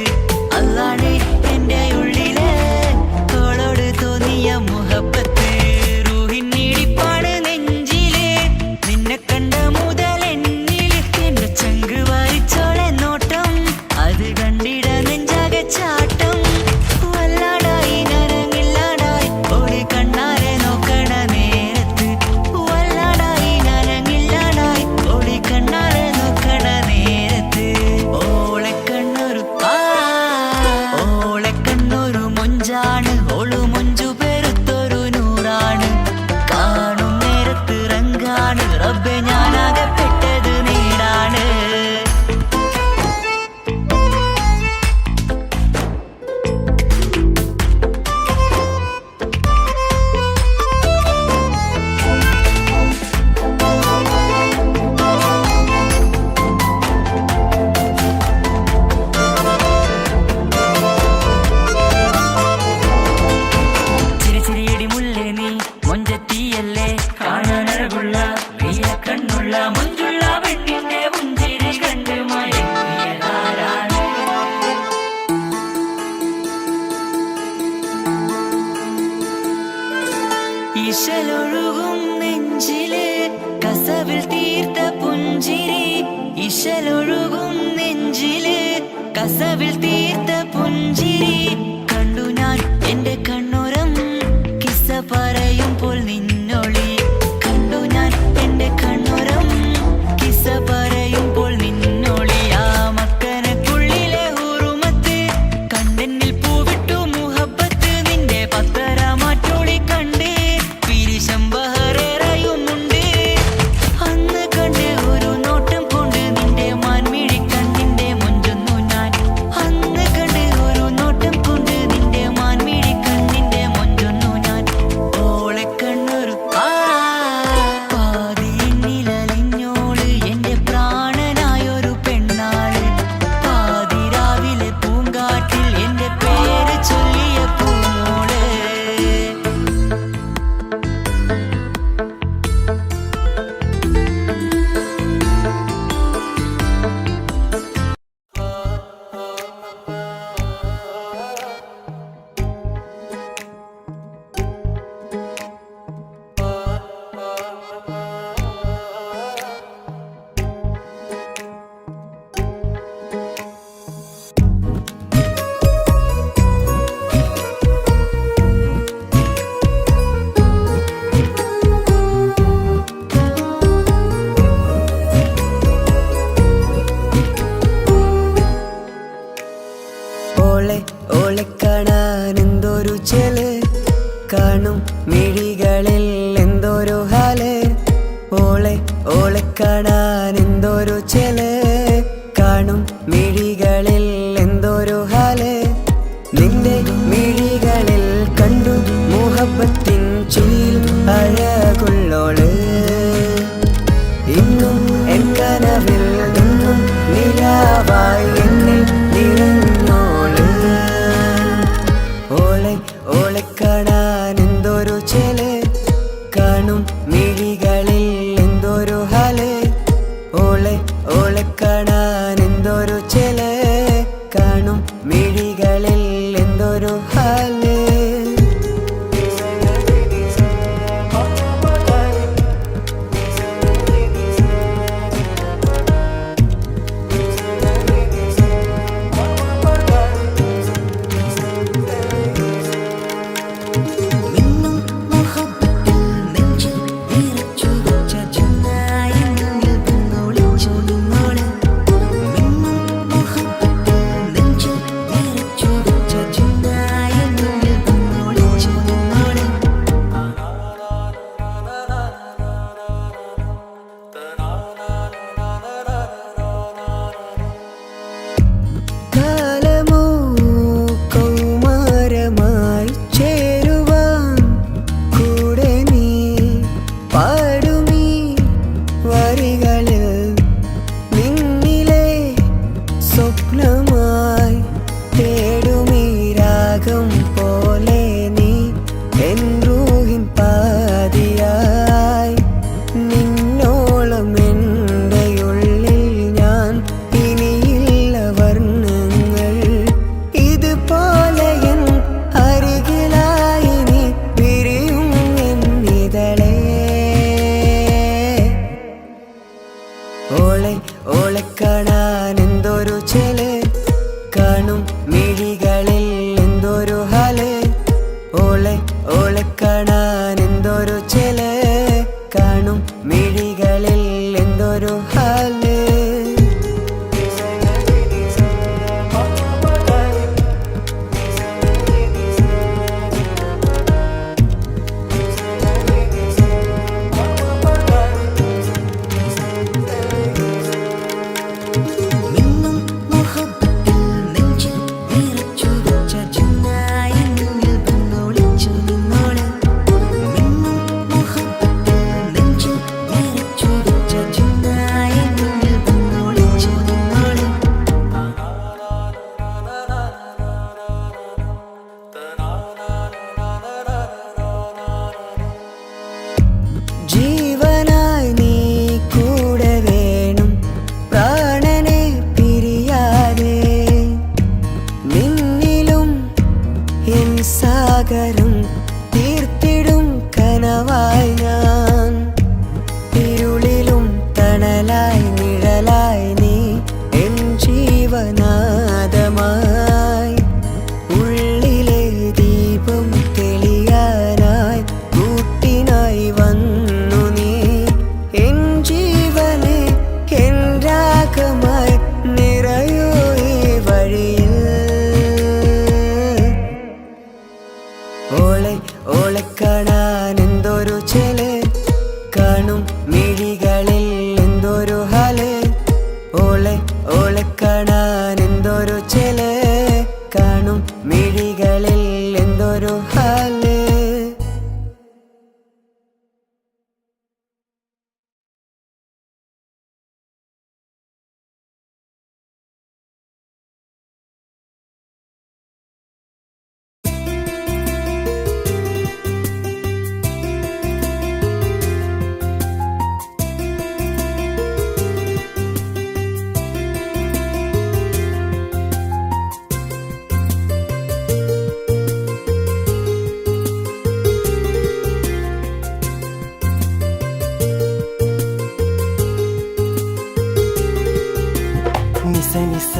അള്ളാണ് എന്റെ ഉള്ളില് അവളോട് തോന്നിയ മുഹബത്ത്. റൂഹിന്നിടിപ്പാണ് നെഞ്ചില് നിന്നെ കണ്ട മുതൽ എന്നില്. എന്റെ ചങ്ക് വായിച്ചോളെ നോട്ടം അത് കണ്ടിട നെഞ്ചാകെ ചാട്ടം. വല്ലാടായി നനങ്ങില്ലാടായി ഓടി കണ്ണാരെ നോക്കണ നേരത്ത്. വല്ലാടായി നനങ്ങില്ലാടായി ഓടി കണ്ണാരെ നോക്കണ നേരത്ത്. ഓളെ കണ്ണൊരു മൊഞ്ചാണ് ഓളു മൊഞ്ചു പെരുത്തൊരു നൂറാണ്. കാണും നേരത്ത് റങ്കാണ് റബ്ബെ ഞാനാകപ്പെട്ടത് നേരാണ്. ഇശലൊഴുകും നെഞ്ചിലെ കസവിൽ തീർത്ത പുഞ്ചിരി. ഇശലൊഴുകും നെഞ്ചിലെ കസവിൽ തീർത്ത പുഞ്ചിരി. കണ്ടു ഞാൻ എന്റെ കണ്ണുരം കിസ്സ പറയുമ്പോൾ നിന്നൊളി. കണ്ടു ഞാൻ എന്റെ കണ്ണുരം കിസ്സ പറയുമ്പോൾ നിന്നൊളി. ആ മക്കനക്കുള്ളിലെ ഹുറുമത്ത് കണ്ടെന്നിൽ പൂവിട്ടു മുഹബത്ത്. നിന്റെ പത്തര മാറ്റൊളി കണ്ട് ശമ്പഹറേറയുമുണ്ട്. അന്ന് കണ്ട് ഒരു നോട്ടം കൊണ്ട് നിന്റെ മാൻമിഴി കണ്ണിന്റെ മൊഞ്ചൊന്നു ഞാൻ. അന്ന് കണ്ട് ഒരു നോട്ടം കൊണ്ട് നിന്റെ മാൻമിഴി കണ്ണിന്റെ മൊഞ്ചൊന്നു ഞാൻ. ഓളെ കണ്ണൊരു പാതിയിന്നിലലിഞ്ഞോള് എന്റെ പ്രാണനായൊരു പെണ്ണാള്. പാതിരാവിലെ പൂങ്കാറ്റിൽ എന്റെ പേര് ചൊല്ലിയ പൂമോള്. ഓളെ കാണാൻ എന്തൊരു ചെല് കാണും മിഴികളിൽ എന്തൊരു ഹാല്. ഓളെ കാണാൻ എന്തൊരു ചെല് കാണും മിഴികളിൽ എന്തൊരു ഹാല്. നിന്റെ മിഴികളിൽ കണ്ടു മുഹബത്തിൻ ചുയിൽ അഴകുള്ളോള്. ഇന്നും എൻ കനവിൽ നിന്നും നിലാവായി എന്നിൽ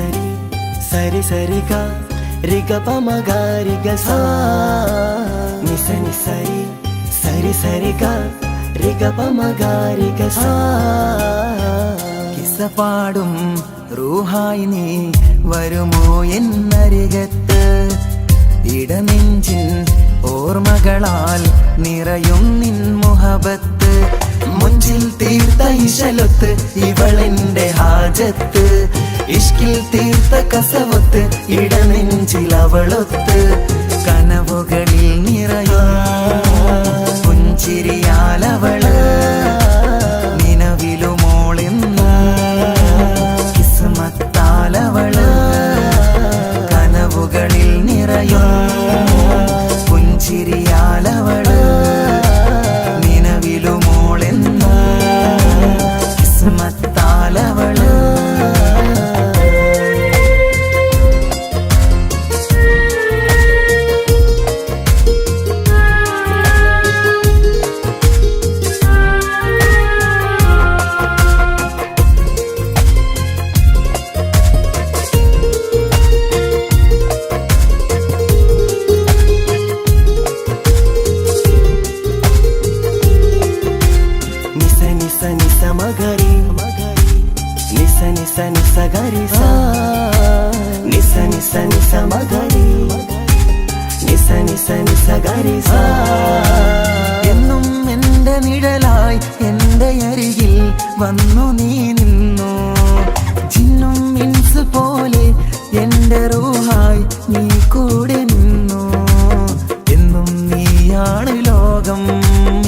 സരി സരി സരി ഗ രി ഗ പ മ ഗ രി ഗ സ നി സരി സരി സരി ഗ രി ഗ പ മ ഗ രി ഗ സ കിസ്സ പാടും റൂഹായി നീ വരുമോ എന്നരികത്ത് ഇടനെഞ്ചിൻ ഓർമ്മകളാൽ നിറയും നിൻ മുഹബത്ത് മുഞ്ചിൽ തീർത്ത ഇശലൊത്ത് ഇവളെന്റെ ഹാജത്ത് ഇഷ്കിൽ തീർത്ത കസവത്ത് ഇടനെഞ്ചിൽ അവളൊത്ത് കനവുകളിൽ നിറയും പുഞ്ചിരിയാലവള് നിലവിലുമോളെന്ന് കിസ്മത്താലവള് കനവുകളിൽ നിറയും പുഞ്ചിരിയാലവള് നിലവിലുമോളെന്ന് കിസ്മത്താലവള് മഗരി നിസ നിസ നിസ ഗരി സ നിസ നിസ നിസ മഗരി നിസ നിസ നിസ ഗരി സ എന്നും എന്റെ നിഴലായി എന്റെ അരികിൽ വന്നു നീ നിന്നു ജിന്നും ഇൻസ് പോലെ എന്റെ റൂഹായി നീ കൂടെ നിന്നു എന്നും നീയാണ് ലോകം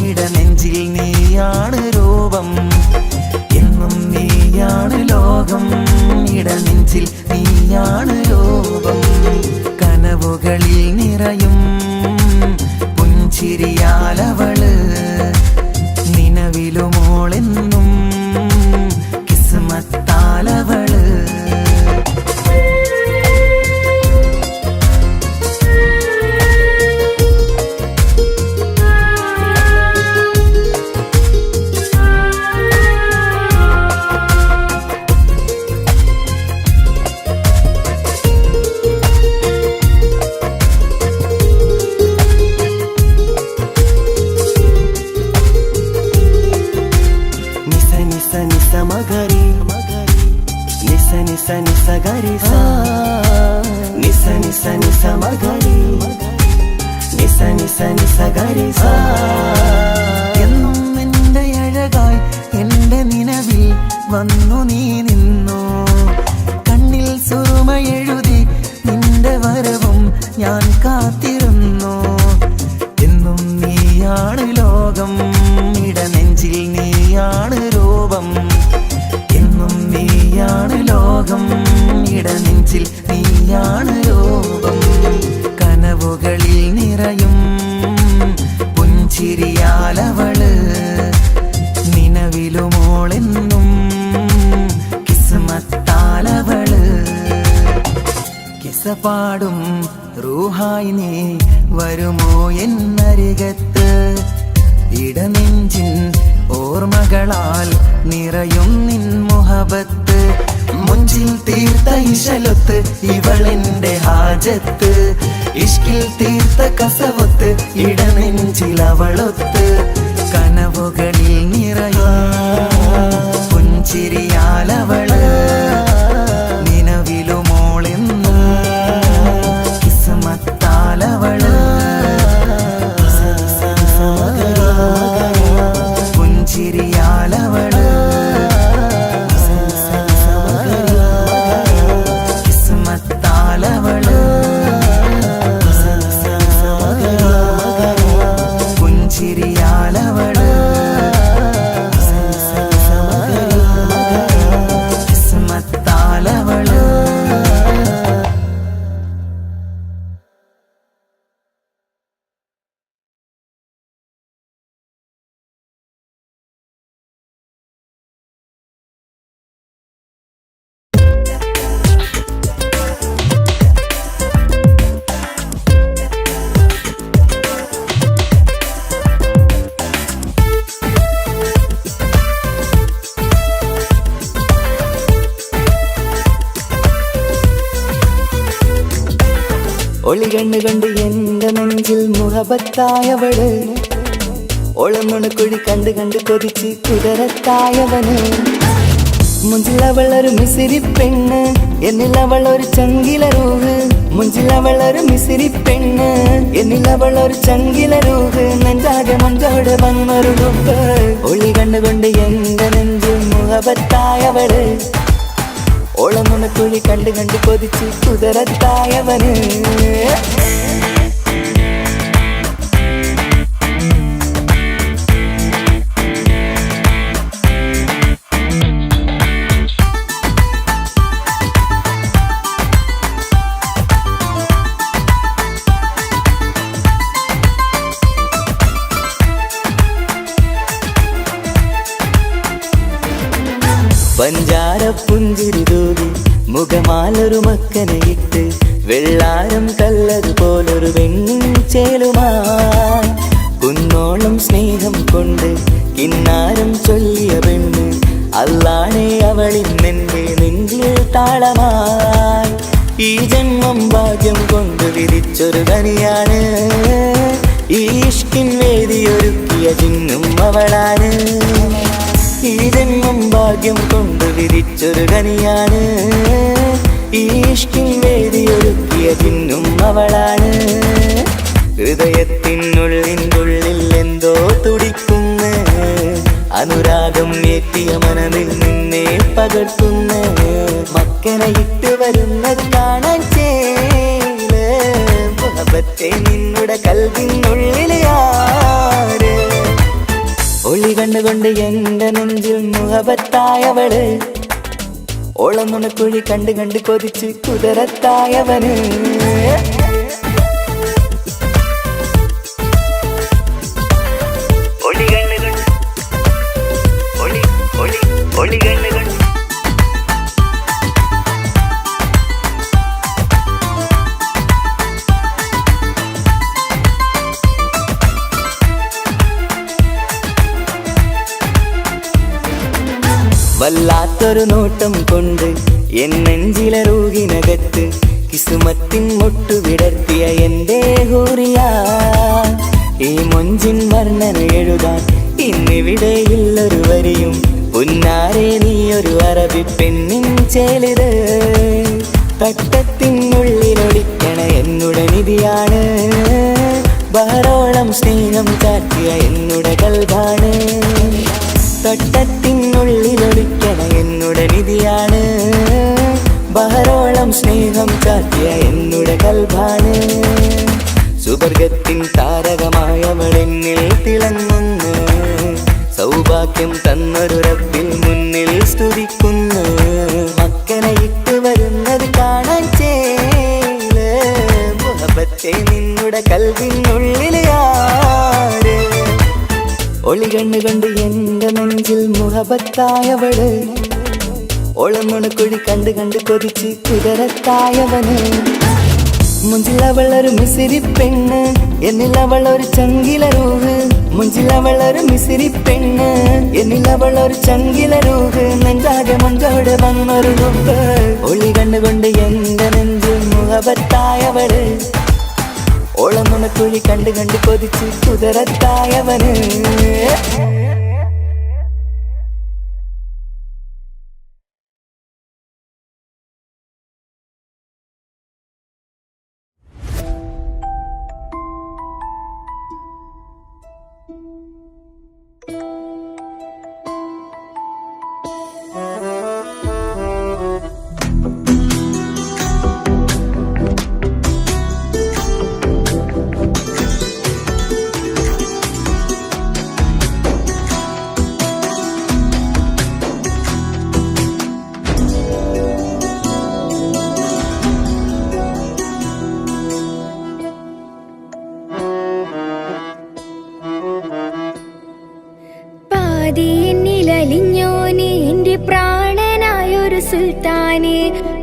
ഇടനെഞ്ചിൽ നീയാണ് രൂപം എന്നും നീയാണ് ലോകം ഇടനെഞ്ചിൽ നീയാണ് രൂപം കനവുകളിൽ നിറയും പുഞ്ചിരിയാലവള് നിലവിലുമോളെന്നും കിസ്മത്താലവള് മഗരി നിസ നിസ നിസ ഗരി സ നിസ നിസ നിസ മഗരി നിസ നിസ നിസ ഗരി സ എന്നും എന്റെ അഴകായി എന്റെ നിലവിൽ വന്നു നീ നിന്നു കണ്ണിൽ സുറുമ എഴുതി നിന്റെ വരവും ഞാൻ കാത്തിരുന്നു എന്നും നീയാണ് ലോകം ഇടനെഞ്ചിൽ നീയാണ് രൂപം എന്നും നീയാണ് ലോകം ഇടനെഞ്ചിൽ നീയാണ് രൂപം കനവുകളിൽ നിറയും പുഞ്ചിരിയാലവള് നിലവിലുമോളെന്നും കിസ്മത്താലവള് കിസ്സ പാടും റൂഹായി നീ വരുമോ എന്നരികത്ത് ഇടനെഞ്ചിൻ ഓർമ്മകളാൽ നിറയും നിൻ മുഹബത്ത് മുഞ്ചിൽ തീർത്ത ഇശലൊത്ത് ഇവളെന്റെ ഹാജത്ത് ഇഷ്കിൽ തീർത്ത കസവത്ത് ഇടനെഞ്ചിൽ അവളൊത്ത് കനവുകളിൽ നിറയും പുഞ്ചിരിയാലവള് നിലവിലുമോളെന്നും കിസ്മത്താലവള് പുഞ്ചിരിയാലവള് കിസ്മത്താലവള് പുഞ്ചിരിയാലവള് ഒളി കണ്ണുകൊണ്ട് എന്റെ നെഞ്ചിൽ മുഹബത്തായവള് ഓളമുണക്കുഴി കണ്ട് കണ്ട് കൊതിച്ച് കുതിരത്തായവന് മുഞ്ചിലവളൊരു മിസിരി പെണ്ണ് എന്നിലവളൊരു ചങ്കില രൂഹ് മുഞ്ചിലവളൊരു മിസിരി പെണ്ണ് എന്നിലവളൊരു ചങ്കില രൂഹ് നെഞ്ചാകെ മഞ്ചോട് വന്നൊരു ലുക്ക് ഒളി കണ്ണുകൊണ്ട് എന്റെ നെഞ്ചിൽ മുഹബത്തായവള് ഓളമുണക്കുഴി കണ്ട് കണ്ട് കൊതിച്ച് കുതിരത്തായവന് പഞ്ചാര പുഞ്ചിരി തൂകി മുഖമാലൊരു മക്കനയിട്ട് വെള്ളാരം കല്ലതുപോലൊരു വെണ്ണിൻ ചേലുമായി കുന്നോളം സ്നേഹം കൊണ്ട് കിന്നാരം ചൊല്ലിയ പെണ്ണ് അല്ലാണേ അവളിന്നെന്റെ നെഞ്ചിൽ താളമായി ഈ ജന്മം ഭാഗ്യം കൊണ്ട് വിധിച്ചൊരു കനിയാണ് ഈ ഇഷ്കിൻ വേദിയൊരുക്കിയ ജിന്നും അവളാണ് ഈ ജന്മം ഭാഗ്യം കൊണ്ട് വിധിച്ചൊരു കനിയാണ് ഈ ഇഷ്കിൻ വേദിയൊരുക്കിയ ജിന്നും അവളാണ് ഹൃദയത്തിനുള്ളിൽ എന്തോ തുടിക്കുന്ന അനുരാഗം ഏറ്റിയ മനമിൽ നിന്നെ പകർത്തുന്ന മക്കനെ ഇട്ട് വരുന്നത് കാണാൻ ചേല് മുഹബത്തെ നിന്നുടെ കൽവിനുള്ളിലെ ആര് ഒളി കണ്ണുകൊണ്ട് എന്റെ നെഞ്ചിൽ മുഹബത്തായവള് ഓളമുണക്കുഴി കണ്ട് കണ്ട് കൊതിച്ച് കുതിരത്തായവന് വല്ലാത്തൊരു നോട്ടം കൊണ്ട് എൻ നെഞ്ചിലെ റൂഹിനകത്ത് കിസുമത്തിൻ മുട്ടു വിടർത്തിയ എന്റെ ഹൂറിയ ഈ മൊഞ്ചിൻ വർണ്ണന എഴുതാൻ ഇന്നിവിടെയുള്ളൊരു വരിയും പുന്നാരെ നീയൊരു അറബി പെണ്ണിൻ ചേലിത് തട്ടത്തിനുള്ളിലൊളിക്കണ എന്നുടെ നിധിയാണ് ബഹറോളം സ്നേഹം ചാറ്റിയ എന്നുടെ കൽബാണ് തട്ടത്തിനുള്ളിലൊളിക്കണ എന്നുടെ നിധിയാണ് ബഹറോളം സ്നേഹം ചാറ്റിയ എന്നുടെ കൽബാണ് സുവർഗത്തിൻ താരകമായവളെന്നിൽ തിളങ്ങുന്നു സൗഭാഗ്യം തന്നൊരു റബ്ബിൽ മുന്നിൽ സ്തുതിക്കുന്നു മക്കനെ ഇട്ട് വരുന്നത് കാണാൻ ചേല് മുഹബത്തെ നിന്നുടെ കൽവിനുള്ളിലെ ആര് ഒളി കണ്ണുകൊണ്ട് എന്റെ നെഞ്ചിൽ മുഹബത്തായവള് ഓളമുണക്കുഴി കണ്ട് കണ്ട് കൊതിച്ച് കുതിരത്തായവന് മുഞ്ചിലവളൊരു മിസിരി പെണ്ണ് എന്നിലവളൊരു ചങ്കില രൂഹ് മുഞ്ചിലവളൊരു മിസിരി പെണ്ണ് എന്നിലവളൊരു ചങ്കില രൂഹ് നെഞ്ചാകെ മഞ്ചോട് വന്നൊരു ലുക്ക് ഒളി കണ്ണുകൊണ്ട് എന്റെ നെഞ്ചിൽ മുഹബത്തായവള് ഓളമുണക്കുഴി കണ്ട് കണ്ട് കൊതിച്ച് കുതിരത്തായവന് എന്നിലലിഞ്ഞോനെ എന്റെ പ്രാണനായൊരു സുൽത്താനെ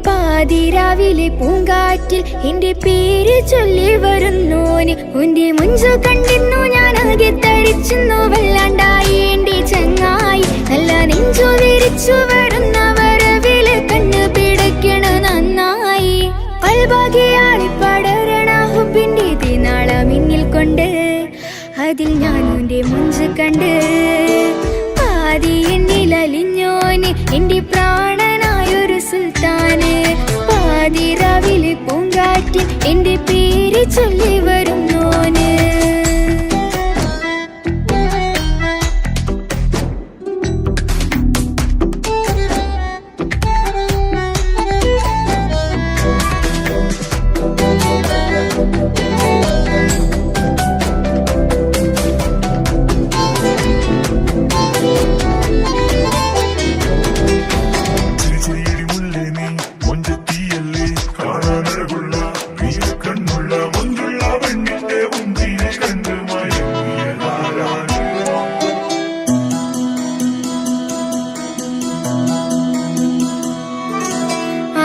പാതിരാവിലെ പൂങ്കാറ്റിൽ എന്റെ പേര് ചൊല്ലി വരുന്നോന് എന്റെ മുഞ്ചു കണ്ടിരുന്നു ഞാൻ ആകെ തരിച്ചു വല്ലാണ്ടായി എന്റെ ചങ്ങായി നല്ല നെഞ്ചു വിരിച്ചു വരുന്ന വരവില് കണ്ണു പിടയ്ക്കണ നന്നായി പൽഭാഗ്യാളി പടരണ അതിൽ ഞാനുന്റെ മുഞ്ച് കണ്ട് പാതി എന്നിലലിഞ്ഞോന് എന്റെ പ്രാണനായൊരു സുൽത്താന് പാതിരാവിലെ പൂങ്കാറ്റിൽ എന്റെ പേര് ചൊല്ലി വരുന്നോന്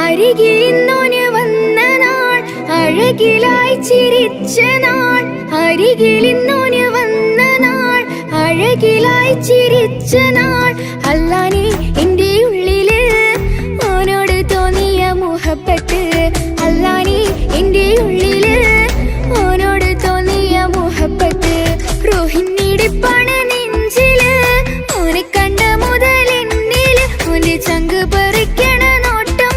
അരികിലിന്നോന് വന്ന നാൾ അഴകിലായി ചിരിച്ച നാൾ അരികിലിന്നോന് വന്ന നാൾ അഴകിലായി ചിരിച്ച നാൾ അല്ലാനെ എന്റെ ഉള്ളില് ഓനോട് തോന്നിയ മുഹബത്ത് അല്ലാനെ എന്റെ ഉള്ളില് ഓനോട് തോന്നിയ മുഹബത്ത് റോഹിണിടിപ്പാണ് നെഞ്ചില് ഓനെ കണ്ട മുതൽ എന്നില് ഓന്റെ ചങ്ക് പറിക്കണ നോട്ടം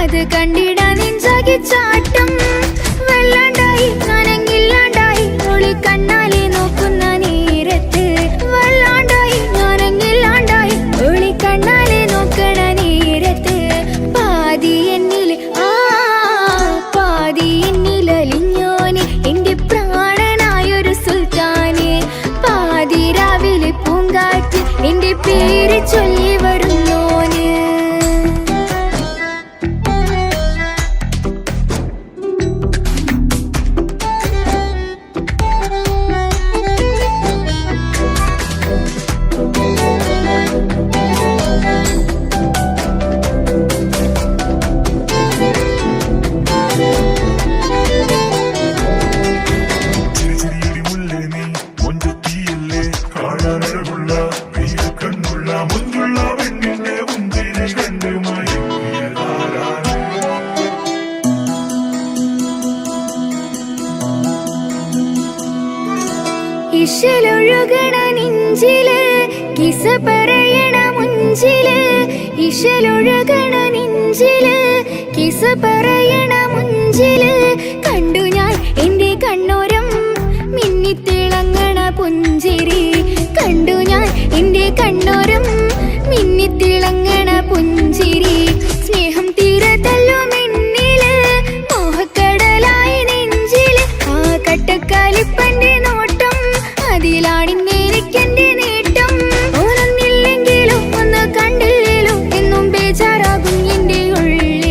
അത് കണ്ടിട നെഞ്ചാകി ചാട്ടം വല്ലാണ്ടായി ഞാനെങ്കില്ലാണ്ടായി ഒളി കണ്ണാലെ നോക്കുന്ന നേരത്ത് വല്ലാണ്ടായി ഞാനെങ്കില്ലാണ്ടായി ഒളി കണ്ണാലെ നോക്കണ നേരത്ത് പാതി എന്നിൽ പാതി എന്നിലലിഞ്ഞോന് എന്റെ പ്രാണനായൊരു സുൽത്താന് പാതിരാവിലെ പൂങ്കാറ്റ് എന്റെ പേര് ചൊല്ലി വരുന്നോന് ഇശലൊഴുകണ നെഞ്ചില് കിസ പറയണ മുഞ്ചില് ഇശലൊഴുകണ നെഞ്ചില് കിസ പറയണ മുഞ്ചില് കണ്ടു ഞാൻ എന്റെ കണ്ണോരം മിന്നിത്തിളങ്ങണ പുഞ്ചിരി കണ്ടു ഞാൻ എന്റെ കണ്ണോരം മിന്നിത്തിളങ്ങണ പുഞ്ചിരി സ്നേഹം തീരത്തല്ലും എന്നില് മോഹക്കടലായി നെഞ്ചില് ആ കട്ടക്കാലിപ്പന്റെ നോട്ടം അതിലാണിന്നെനിക്കെന്റെ നേട്ടം ഓനൊന്നില്ലെങ്കിലും ഒന്ന് കണ്ടില്ലേലും എന്നും ബേജാറാകും എന്റെ ഉള്ളിൽ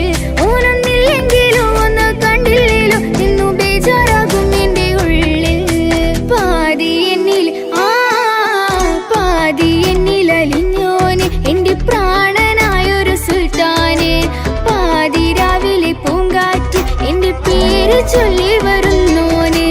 ഓനൊന്നില്ലെങ്കിലും ഒന്ന് കണ്ടില്ലേലും എന്നും ബേജാറാകും എന്റെ ഉള്ളിൽ പാതി എന്നിൽ പാതി എന്നിലലിഞ്ഞോന് എന്റെ പ്രാണനായൊരു സുൽത്താന് പാതിരാവിലെ പൂങ്കാറ്റ് എന്റെ പേര് ചൊല്ലി വരുന്നോന്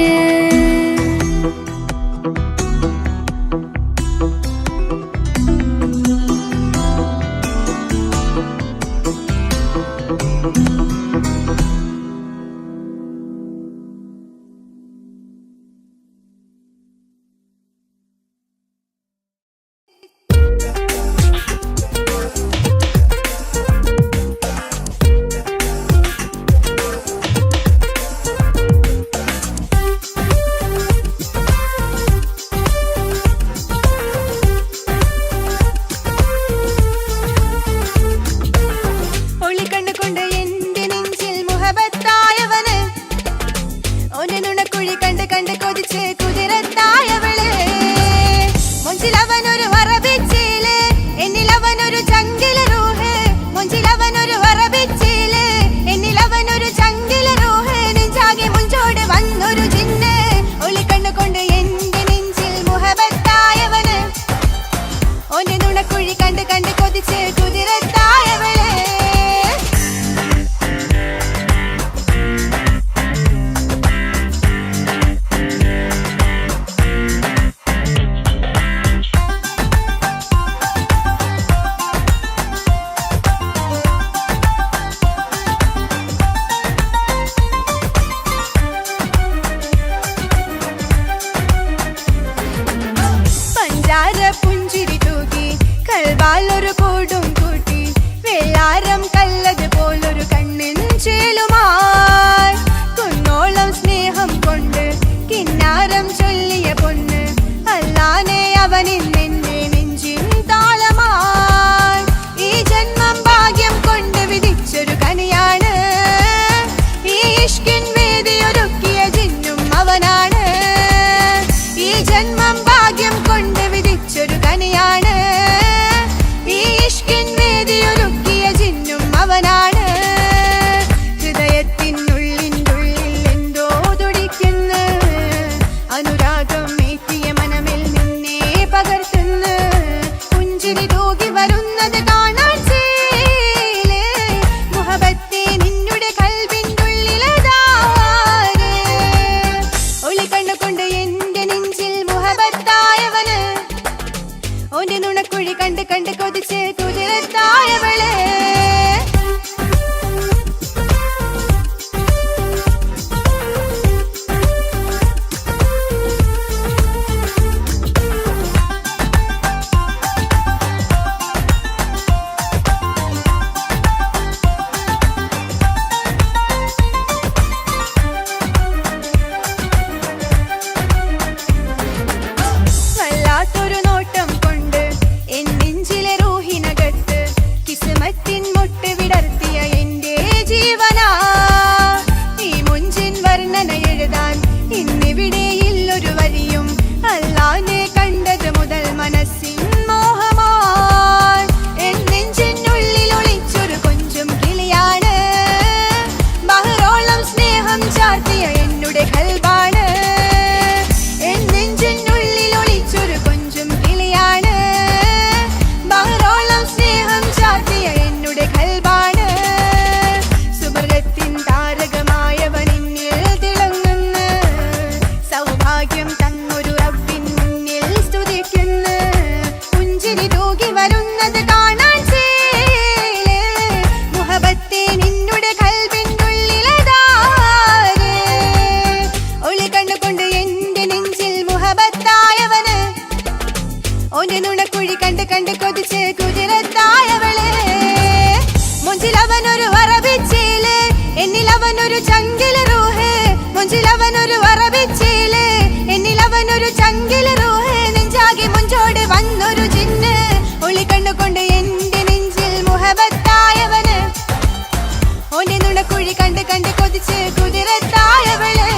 കുഴി കണ്ട് കണ്ട് കൊതിച്ച് കുതിരത്തായവളെ.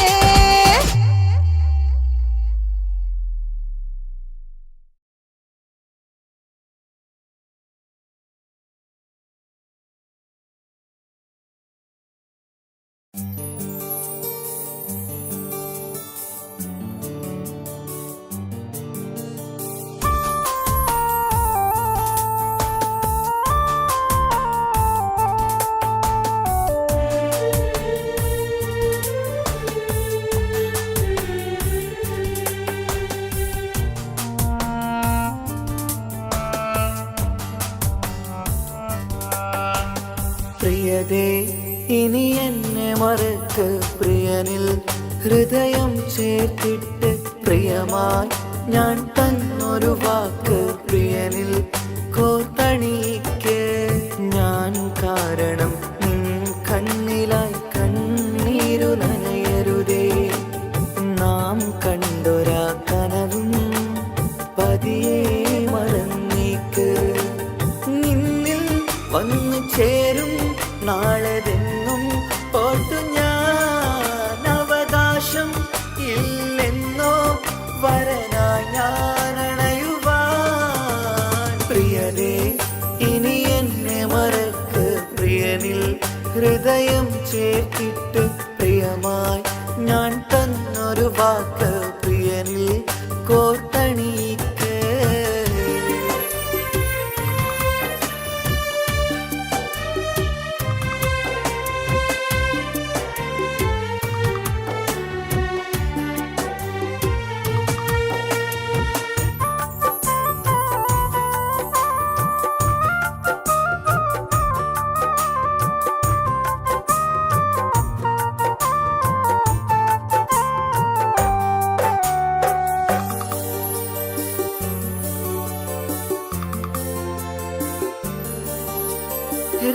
പ്രിയതേ ഇനി എന്നെ മറക്ക് പ്രിയനിൽ ഹൃദയം ചേർത്തിട്ട് പ്രിയമായി ഞാൻ തന്നൊരു വാക്ക് പ്രിയനിൽ കോർത്തണിക്ക്. ഞാൻ കാരണം നിൻ കണ്ണിലായി കണ്ണീരു നനയരുതേ. നാം കണ്ടൊരാ കനവും പതിയെ മറന്നേക്ക്. നിന്നിൽ വന്നു ചേരും നാളെതെന്നും ഓർത്തു ഞാൻ. അവകാശം ഇല്ലെന്നോ വരനായി ഞാൻ അണയുവാൻ. പ്രിയനേ ഇനി എന്നെ മറക്ക് പ്രിയനിൽ ഹൃദയം ചേർത്തിട്ട് പ്രിയമായി ഞാൻ തന്നൊരു വാക്ക് പ്രിയനിൽ കോർത്തണിക്ക്.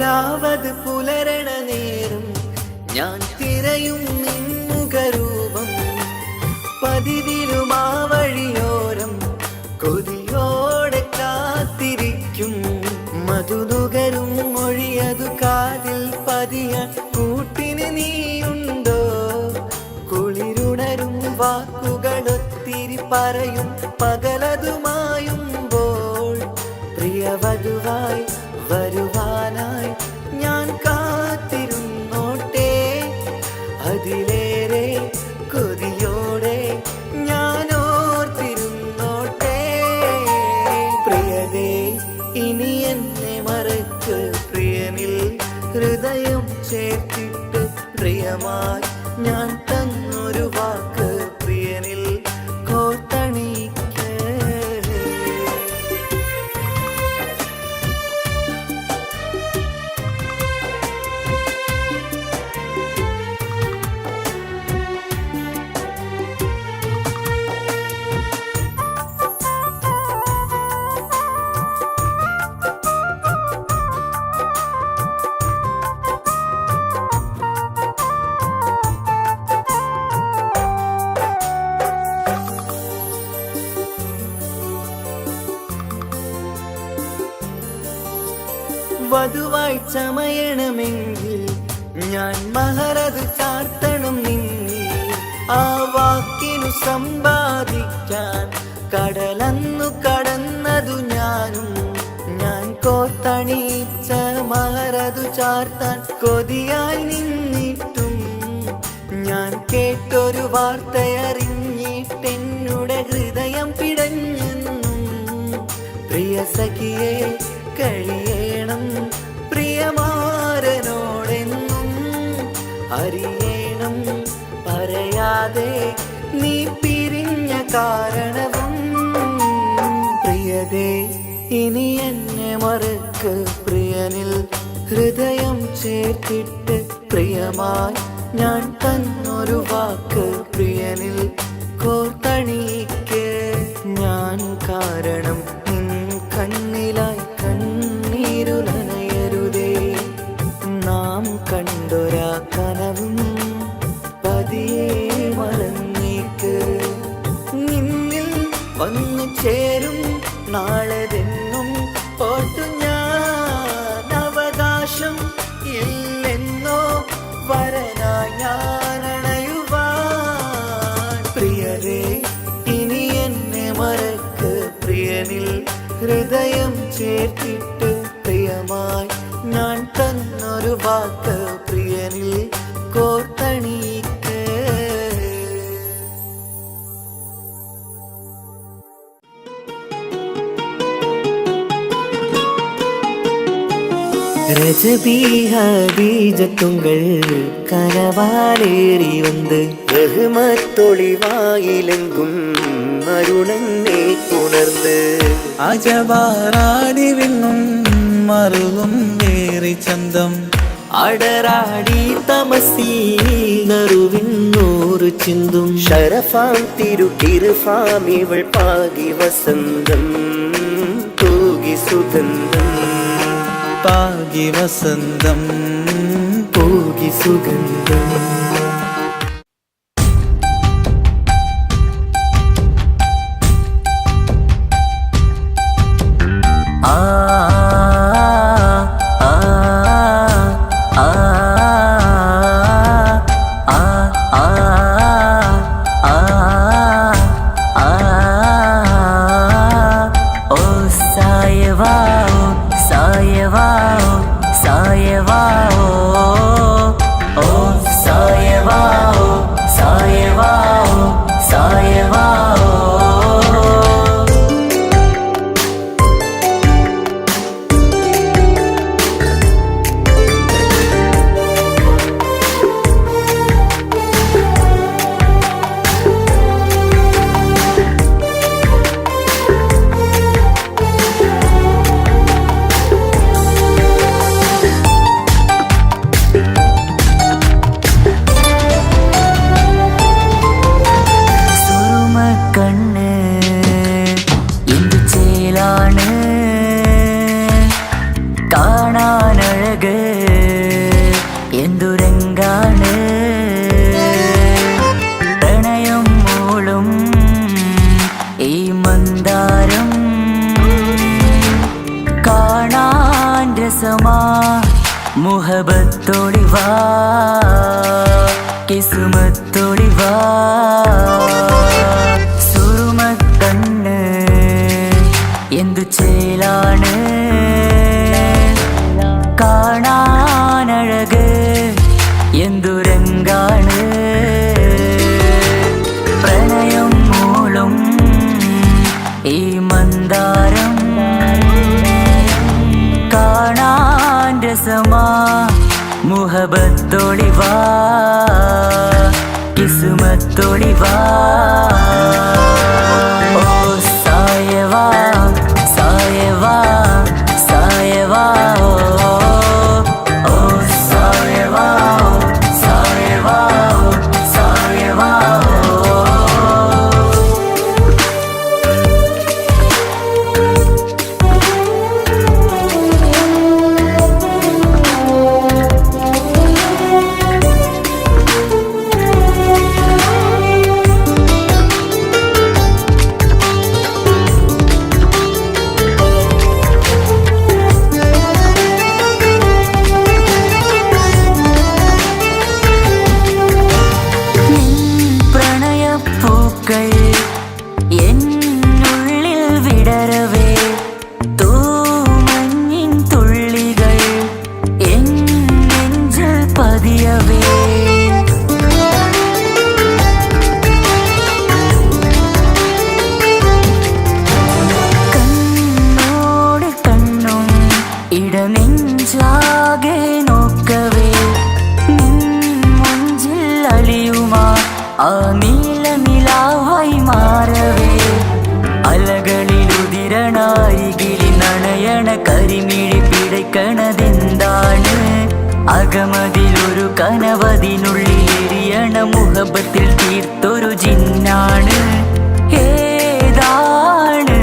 രാവത് പുലരണ നേരം ഞാൻ തിരയും നിൻമുഖരൂപം. പതിവിലും ആ വഴിയോരം കൊതിയോടെ കാത്തിരിക്കും. മധുനുകരും മൊഴിയതു കാതിൽ പതിയാൻ കൂട്ടിന് നീയുണ്ടോ? കുളിരുണരും വാക്കുകളൊത്തിരി പറയും പകലതുമായുമ്പോൾ. പ്രിയവധുവായി വരുവാനായി ഞാൻ കാത്തിരുന്നോട്ടെ. അതിലേറെ കൊതിയോടെ ഞാൻ ഓർത്തിരുന്നോട്ടെ. പ്രിയതേ ഇനി എന്നെ മറക്ക് പ്രിയനിൽ ഹൃദയം ചേർത്തിട്ട് പ്രിയമായി ഞാൻ തന്നൊരു വാക്ക് പ്രിയനിൽ കോർത്തണിക്ക്. വധുവായി ചമയണമെങ്കിൽ ഞാൻ മഹറത് ചാർത്തണം നിന്നിൽ. ആ വാക്കിനു സമ്പാദിക്കാൻ കടലന്നു കടന്നതു ഞാനും. ഞാൻ കോർത്തണിച്ച മഹറതു ചാർത്താൻ കൊതിയായി നിന്നിട്ടും ഞാൻ കേട്ടൊരു വാർത്തയറിഞ്ഞിട്ടെന്നുടെ ഹൃദയം പിടഞ്ഞെന്നും. പ്രിയ സഖിയെ കഴിയണം പ്രിയമാരനോടെന്നും. അറിയണം പറയാതെ നീ പിരിഞ്ഞ കാരണവും. പ്രിയതേ ഇനി എന്നെ മറക്ക് പ്രിയനിൽ ഹൃദയം ചേർത്തിട്ട് പ്രിയമായി ഞാൻ തന്നൊരു വാക്ക് പ്രിയനിൽ കോർത്തണിക്ക്. ഞാൻ കാരണം നിൻ കണ്ണിലായി കണ്ണീരു നനയരുതേ. നാം കണ്ടൊരാ കനവും പതിയെ മറന്നേക്ക്. നിന്നിൽ വന്നു ചേരും നാളെതെന്നും ഓർത്തു ഞാൻ. അവകാശം ഇല്ലെന്നോ ഞാനണയുവാൻ പ്രിയരേ ഇനി എന്നെ മറക്ക് പ്രിയനിൽ ഹൃദയം ചേർത്തിട്ട് പ്രിയമായി ഞാൻ തന്നൊരു വാക്ക് പ്രിയനിൽ കോർത്തണിക്ക് ரஜபி ஹபீஜத்துங்கள் கனவாலேறி வந்து ரஹ்மத்தொளிவாயிலெங்கும் அருணன்னே உணர்ந்து അജവാറാടി വിണ്ണും മറുകും വേറി ചന്തം അടരാടി തമസീനറുവിന്നൂറ് ചിന്തും ഷറഫാം തിരുട്ടിരുഫാം ഇവൾ പാകി വസന്തം തൂകി സുഗന്ധം പാകി വസന്തം തൂകി സുഗന്ധം മുഹബത്തൊളിവാ കിസ്മത്തൊളിവാ സുറുമക്കണ്ണ് എന്തു ചേലാണ് കാണാനഴക് എന്തുരങ്കാണ് പ്രണയം മൂളും ഈ മന്ദാരം കാണാൻ രസമാ മുഹബത്തൊളിവാ കിസ്മത്തൊളിവാ ഓ സായവാ സായവാ സായവാ ഓ സായവാ സായവാ സായവാ എന്നുള്ളിൽ വിടരവേ തൂമഞ്ഞിൻ തുള്ളികൾ എൻ നെഞ്ചിൽ പതിയവേ കണ്ണോട് കണ്ണും ഇടനെഞ്ചാകെ നോക്കവേ നിൻ മുഞ്ചിൽ അലിയുമാ ആ നീല നിലാവായി മാറവേ അലകളിലുതിരണാരികിലി നണയണ കരിമിഴി പിടയ്ക്കണതെന്താണ് അകമതിലൊരു കനവതിനുള്ളിൽ എരിയണ മുഹബത്തിൽ തീർത്തൊരു ജിന്നാണ് ഏതാണ്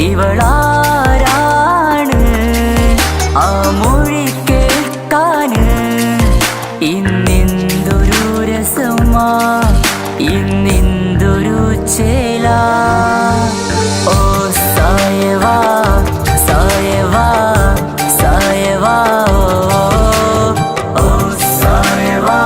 ഇവളാരാണ് ആ മൊഴി കേൾക്കാന് ഇന്നെന്തൊരു രസമാ ഇന്നെന്തൊരു ചേലാ ഓ സായവാ സായവാ സായവാ ഓ സായവാ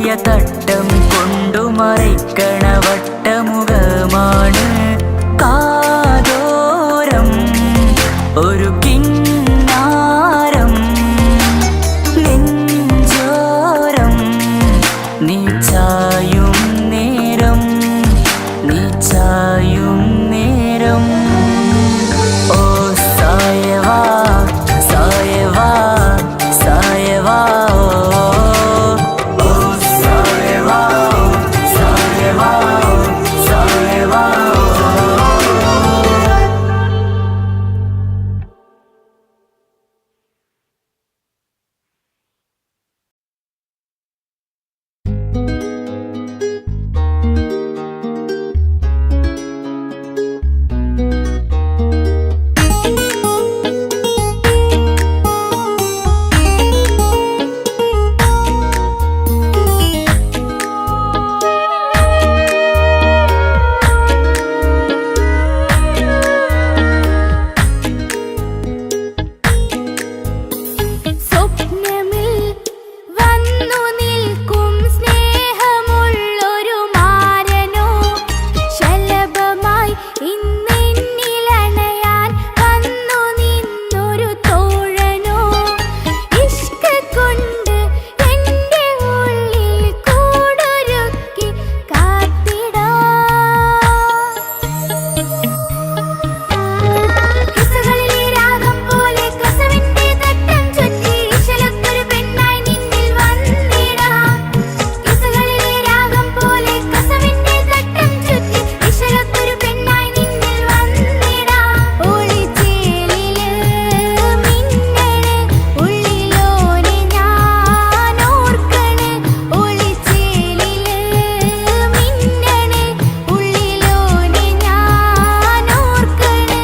വലിയ തട്ടം കൊണ്ടു മറയ്ക്കണ വട്ടമുഖമാണ് കാതോരം ഒരു കിന്നാരം നെഞ്ചോരം നീ ചായും നേരം നീ ചായും നേരം ഓ സായവാ സായവാ സായവാ ഓ സായവാ സായവാ സായവാ സ്വപ്നമിൽ വന്നു നിൽക്കും സ്നേഹമുള്ളൊരു മാരനോ ശലഭമായി ഇന്നെന്നിലണയാൻ വന്നു നിന്നൊരു തോഴനോ ഇഷ്ക് കൊണ്ട് എൻ്റെ ഉള്ളിൽ കൂടൊരുക്കി കിസ്സകളിലെ രാഗം പോലെ കസവിന്റെ തട്ടം ചുറ്റി ഇശലൊത്തൊരു പെണ്ണായി നിന്നിൽ വന്നിടാം കിസ്സകളിലെ രാഗം പോലെ കസവിന്റെ തട്ടം ചുറ്റി ഇശലൊത്തൊരു പെണ്ണായി നിന്നിൽ വന്നിടാം ഒളിച്ചേലില് മിന്നണ് ഉള്ളിലോനെ ഞാൻ ഓർക്കണ് ഒളിച്ചേലില് മിന്നണ് ഉള്ളിലോനെ ഞാൻ ഓർക്കണ്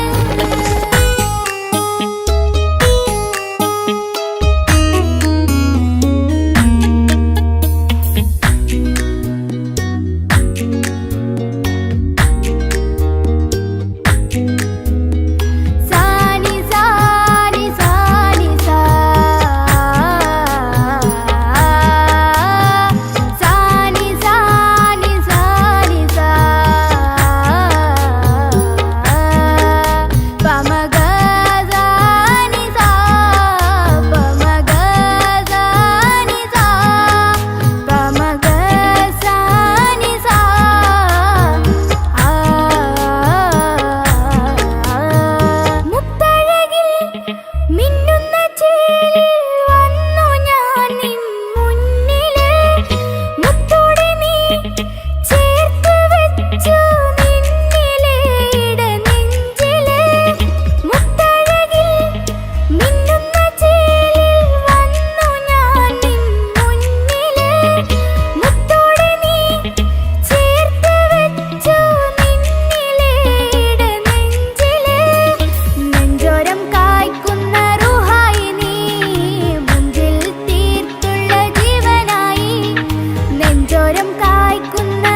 സാനി സാനി സാനി സാ സാനി സാനി സാനി സാ പമഗ സാനി സാ പമഗ സാനി സാ പമഗ സാനി സാ മുത്തഴകിൽ മിന്നുന്ന ചേലിൽ വന്നു ഞാൻ നിൻ മുന്നില് മുത്തോടെ നീ ചേർത്ത് വെച്ചു നിന്നിലെ ഇടനെഞ്ചില് മുത്തഴകിൽ മിന്നുന്ന ചേലിൽ വന്നു ഞാൻ നിൻ മുന്നില് മുത്തോടെ നീ ചേർത്ത് വെച്ചു നിന്നിലെ ഇടനെഞ്ചില് നെഞ്ചോരം കായ്ക്കുന്ന റുഹായി നീ മുഞ്ചിൽ തീർത്തുള്ള ജീവനായി നെഞ്ചോരം കായ്ക്കുന്ന